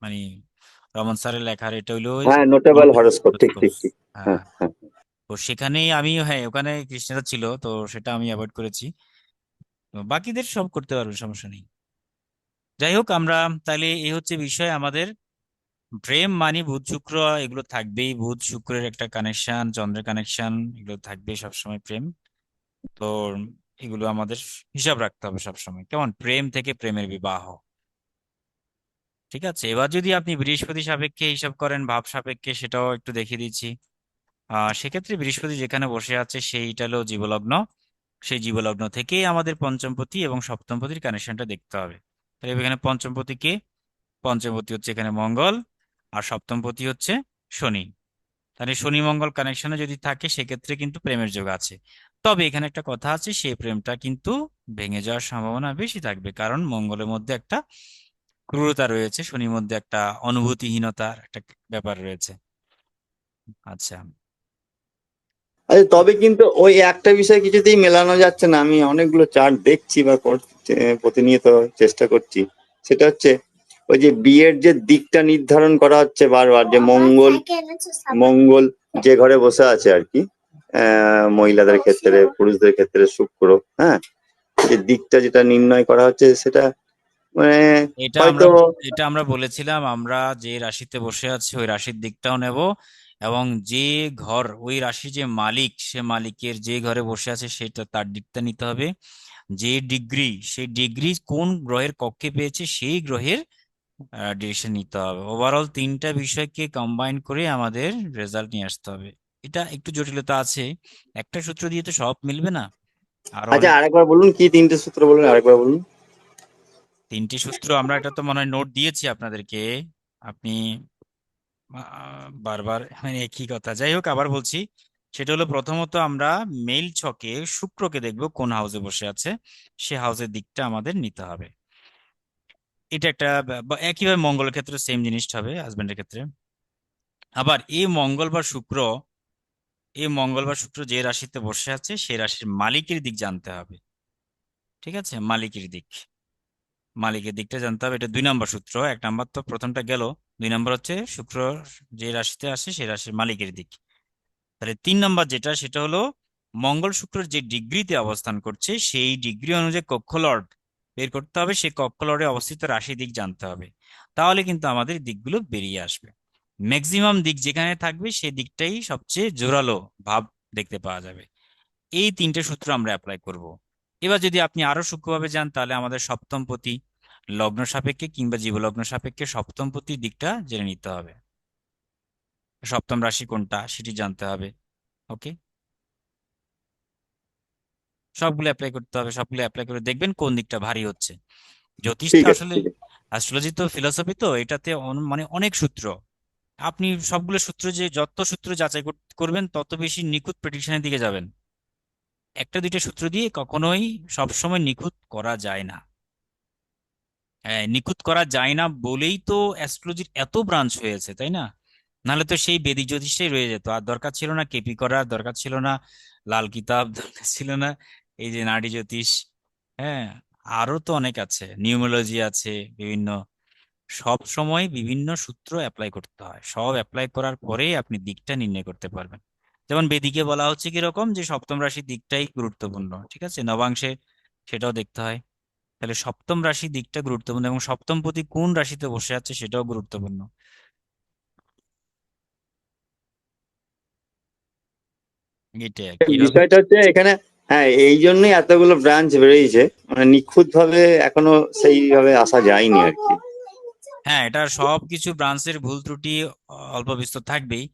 মানে রমন স্যারের লেখার, এটা হইলো হ্যাঁ, নোটেবল নোটেবল হরোস্কোপ, ঠিক হরস্কোপ। ঠিক ঠিক। হ্যাঁ, হ্যাঁ হ্যাঁ। তো সেখানেই আমি, হ্যাঁ ওখানে কৃষ্ণেরা ছিল, তো সেটা আমি অ্যাভয়েড করেছি। তো বাকিদের সব করতে পারবে, সমস্যা নেই। যাই হোক, আমরা তাহলে এই হচ্ছে বিষয় আমাদের। প্রেম মানে বুধ শুক্র, এগুলো থাকবেই, বুধ শুক্রের একটা কানেকশন, চন্দ্রের কানেকশন, এগুলো থাকবেই সবসময় প্রেম। তো এগুলো আমাদের হিসাব রাখতে হবে সবসময়, কেমন, প্রেম থেকে প্রেমের বিবাহ। ঠিক আছে, এবার যদি আপনি বৃহস্পতি সাপেক্ষে হিসাব করেন, ভাব সাপেক্ষে, সেটাও একটু দেখিয়ে দিচ্ছি। সেক্ষেত্রে বৃহস্পতি যেখানে বসে আছে সেইটা হলো জীবলগ্ন। সেই জীবলগ্ন থেকেই আমাদের পঞ্চমপতি এবং সপ্তমপতির কানেকশনটা দেখতে হবে। তাহলে এখানে পঞ্চমপতি কে? পঞ্চমপতি হচ্ছে এখানে মঙ্গল, আর সপ্তমপতি হচ্ছে শনি। তাহলে শনি মঙ্গল কানেকশনে যদি থাকে, সেক্ষেত্রে কিন্তু প্রেমের যোগ আছে। তবে এখানে একটা কথা আছে, সেই প্রেমটা কিন্তু ভেঙে যাওয়ার সম্ভাবনা বেশি থাকবে, কারণ মঙ্গলের মধ্যে একটা ক্রূরতা রয়েছে, শনির মধ্যে একটা অনুভূতিহীনতার একটা ব্যাপার রয়েছে। আচ্ছা। আচ্ছা, তবে কিন্তু ওই একটা বিষয় কিছুতেই মেলানো যাচ্ছে না, আমি অনেকগুলো চার্ট দেখছি বা প্রতিনিয়ত চেষ্টা করছি। সেটা হচ্ছে ওই যে বিয়ের যে দিকটা নির্ধারণ করা হচ্ছে বারবার, যে মঙ্গল, মঙ্গল যে ঘরে বসে আছে আর কি, মহিলাদের ক্ষেত্রে, পুরুষদের ক্ষেত্রে শুক্র। হ্যাঁ, যে দিকটা যেটা নির্ণয় করা হচ্ছে সেটা মানে এটা আমরা হয়তো এটা আমরা বলেছিলাম, আমরা যে রাশিতে বসে আছি ওই রাশির দিকটাও নেব, এবং যে ঘর, ওই রাশির যে মালিক, সে মালিকের যে ঘরে বসে আছে সেটা, তার দিকটা নিতে হবে। যে ডিগ্রি, সেই ডিগ্রি কোন গ্রহের কক্ষে পেয়েছে সেই গ্রহের ডিরেকশন নিতে হবে। ওভারঅল তিনটা বিষয়কে কম্বাইন করে আমাদের রেজাল্ট নিয়ে আসতে হবে। এটা একটু জটিলতা আছে, একটা সূত্র দিয়ে তো সব মিলবে না, আরো আচ্ছা, অনেক। আরেকবার বলুন কি তিনটে সূত্র বলুন, আরেকবার বলুন। তিনটি সূত্র আমরা, এটা তো মনে হয় নোট দিয়েছি আপনাদেরকে, আপনি বারবার মানে একই কথা। যাই হোক, আবার বলছি, সেটা হলো প্রথমত আমরা মেইল ছকে শুক্রকে দেখব কোন হাউসে বসে আছে, সে হাউসের দিকটা আমাদের নিতে হবে। এটা একটা বা একইভাবে মঙ্গলের ক্ষেত্রে সেম জিনিসটা হবে, হাজবেন্ডের ক্ষেত্রে। আবার এই মঙ্গল বা শুক্র যে রাশিতে বসে আছে, সেই রাশির মালিকের দিক জানতে হবে। ঠিক আছে, মালিকের দিক, মালিকের দিকটা জানতে হবে। এটা 2 নম্বর সূত্র। 1 নম্বর তো প্রথমটা গেল, 2 নম্বর হচ্ছে শুক্র যে রাশিতে আসে সেই রাশির মালিকের দিক। তাহলে 3 নম্বর যেটা, সেটা হলো মঙ্গল শুক্র যে ডিগ্রিতে অবস্থান করছে, সেই ডিগ্রি অনুযায়ী কক্ষলর্ড বের করতে হবে, সেই কক্ষলর্ডে অবস্থিত রাশি দিক জানতে হবে। তাহলে কিন্তু আমাদের দিকগুলো বেরিয়ে আসবে। ম্যাক্সিমাম দিক যেখানে থাকবে সেই দিকটাই সবচেয়ে জোরালো ভাব দেখতে পাওয়া যাবে। এই তিনটে সূত্র আমরা অ্যাপ্লাই করব। এবার যদি আপনি আরো সূক্ষ্মভাবে যান, তাহলে আমাদের সপ্তমপতি লগ্ন সাপেক্ষে কিংবা জীবলগ্ন সাপেক্ষে সপ্তমপতির দিকটা জেনে নিতে হবে। সপ্তম রাশি কোনটা সেটি জানতে হবে। ওকে, সবগুলো অ্যাপ্লাই করতে হবে, সবগুলো অ্যাপ্লাই করে দেখবেন কোন দিকটা ভারী হচ্ছে। জ্যোতিষ তো ঠিক আছে, আসলে, ঠিক আছে। অ্যাস্ট্রোলজি তো ফিলোসফি, তো এটাতে মানে অনেক সূত্র। আপনি সবগুলো সূত্র, যে যত সূত্র যাচাই করবেন, তত বেশি নিখুঁত প্রেডিকশনের দিকে যাবেন। একটা দুইটা সূত্র দিয়ে কখনোই সবসময় নিখুঁত করা যায় না। হ্যাঁ, নিখুঁত করা যায় না বলেই তো অ্যাস্ট্রোলজির এত ব্রাঞ্চ হয়েছে, তাই না? নাহলে তো সেই বেদিক জ্যোতিষটাই রয়ে যেত, আর দরকার ছিল না কেপি করার, দরকার ছিল না লাল কিতাব, দরকার ছিল না এই যে নাড়ি জ্যোতিষ। হ্যাঁ, আরো তো অনেক আছে, নিউমোলজি আছে বিভিন্ন। সব সময় বিভিন্ন সূত্র অ্যাপ্লাই করতে হয়, সব অ্যাপ্লাই করার পরেই আপনি দিকটা নির্ণয় করতে পারবেন। যেমন বেদিকে বলা হচ্ছে কিরকম, যে সপ্তম রাশির দিকটাই গুরুত্বপূর্ণ, ঠিক আছে, নবাংশে সেটাও দেখতে হয়। তাহলে সপ্তম রাশির দিকটা গুরুত্বপূর্ণ, এবং সপ্তম পতি কোন রাশিতে বসে আছে সেটাও গুরুত্বপূর্ণ। এটাই আর কি, এইভাবে। বিষয়টা হচ্ছে এখানে, হ্যাঁ, এই জন্যই এতগুলো ব্রাঞ্চ বেরিয়েছে, মানে নিখুঁত ভাবে এখনো সেইভাবে আসা যায়নি আর কি। হ্যাঁ, এটা সব কিছু ব্রাঞ্চের ভুল ত্রুটি অল্প বিস্তর থাকবেই।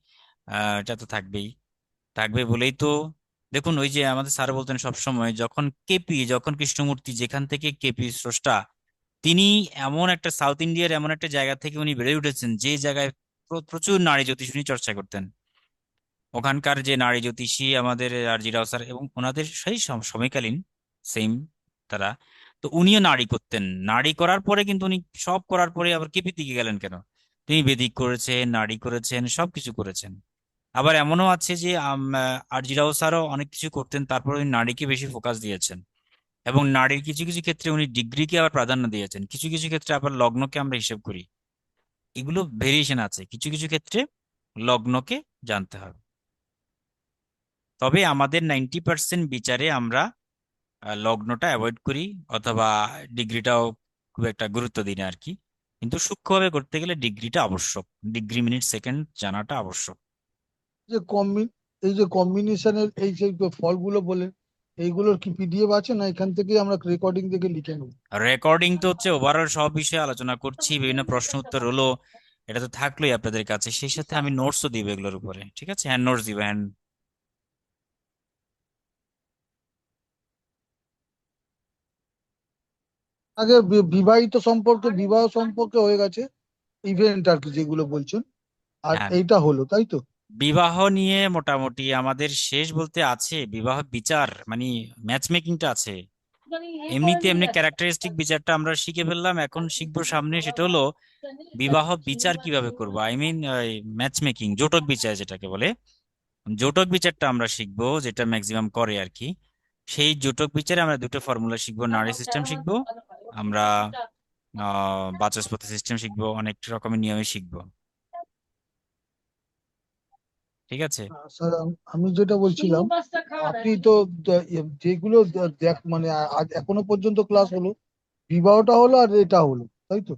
এটা তো থাকবেই, থাকবে বলেই তো, দেখুন ওই যে আমাদের স্যার বলতেন সব সময়, যখন কৃষ্ণমূর্তি যেখান থেকে কেপি স্রষ্টা, তিনি এমন একটা সাউথ ইন্ডিয়ার এমন একটা জায়গা থেকে উনি বেড়ে উঠেছেন, যে জায়গায় প্রচুর নারী জ্যোতিষ উনি চর্চা করতেন। ওখানকার যে নারী জ্যোতিষী আমাদের আর জি রাও স্যার এবং ওনাদের সেই সময়কালীন সেম তারা, তো তো উনিও নাড়ি করতেন, নাড়ি করার পরে কিন্তু উনি সব করার পরে আবার কেপির দিকে গেলেন কেন? তিনি বেদিক করেছেন, নাড়ি করেছেন, সবকিছু করেছেন। আবার এমনও আছে যে আরজি রাও স্যারও অনেক কিছু করতেন, তারপর উনি নারীকে বেশি ফোকাস দিয়েছেন। এবং নারীর কিছু কিছু ক্ষেত্রে উনি ডিগ্রিকে আবার প্রাধান্য দিয়েছেন, কিছু কিছু ক্ষেত্রে আবার লগ্নকে আমরা হিসেব করি। এগুলো ভেরিয়েশন আছে, কিছু কিছু ক্ষেত্রে লগ্নকে জানতে হবে। তবে আমাদের 90% বিচারে আমরা লগ্নটা অ্যাভয়েড করি, অথবা ডিগ্রিটাও খুব একটা গুরুত্ব দিই না আর কি। কিন্তু সূক্ষ্মভাবে করতে গেলে ডিগ্রিটা আবশ্যক, ডিগ্রি মিনিট সেকেন্ড জানাটা আবশ্যক। যে কম্বি এই যে কম্বিনেশনের এই যে ফলগুলো বলে, এইগুলোর কি পিডিএফ আছে, না এখান থেকে আমরা রেকর্ডিং থেকে লিখে নেব? রেকর্ডিং তো হচ্ছে ওভারঅল সব বিষয়ে আলোচনা করছি, বিভিন্ন প্রশ্ন উত্তর হলো, এটা তো থাকলোই আপনাদের কাছে, সেই সাথে আমি নোটসও দিব এগুলোর উপরে, ঠিক আছে, হ্যান্ড নোটস দিব, হ্যান্ড। আগে বিবাহিত সম্পর্কে, বিবাহ সম্পর্কে হয়ে গেছে, ইভেন্ট আর কি যেগুলো বলছেন, আর হ্যাঁ, এইটা হলো, তাই তো? বিবাহ নিয়ে মোটামুটি আমাদের শেষ বলতে আছে বিবাহ বিচার, মানে ম্যাচ মেকিংটা আছে। এমনিতে এমনি ক্যারেক্টারিস্টিক বিচারটা আমরা শিখে ফেললাম, এখন শিখবো সামনে, সেটা হলো বিবাহ বিচার কিভাবে করবো, আই মিন ম্যাচ মেকিং, জোটক বিচার যেটাকে বলে, জোটক বিচারটা আমরা শিখবো, যেটা ম্যাক্সিমাম করে আর কি। সেই জোটক বিচারে আমরা দুটো ফর্মুলা শিখবো, নারী সিস্টেম শিখবো আমরা, বাচস্পতি সিস্টেম শিখবো, অনেক রকমের নিয়মে শিখবো। ঠিক আছে। স্যার, আমি যেটা বলছিলাম, আপনি তো যেগুলো দেখ মানে আজ এখনো পর্যন্ত ক্লাস হলো, বিবাহটা হলো আর এটা হলো, তাই তো?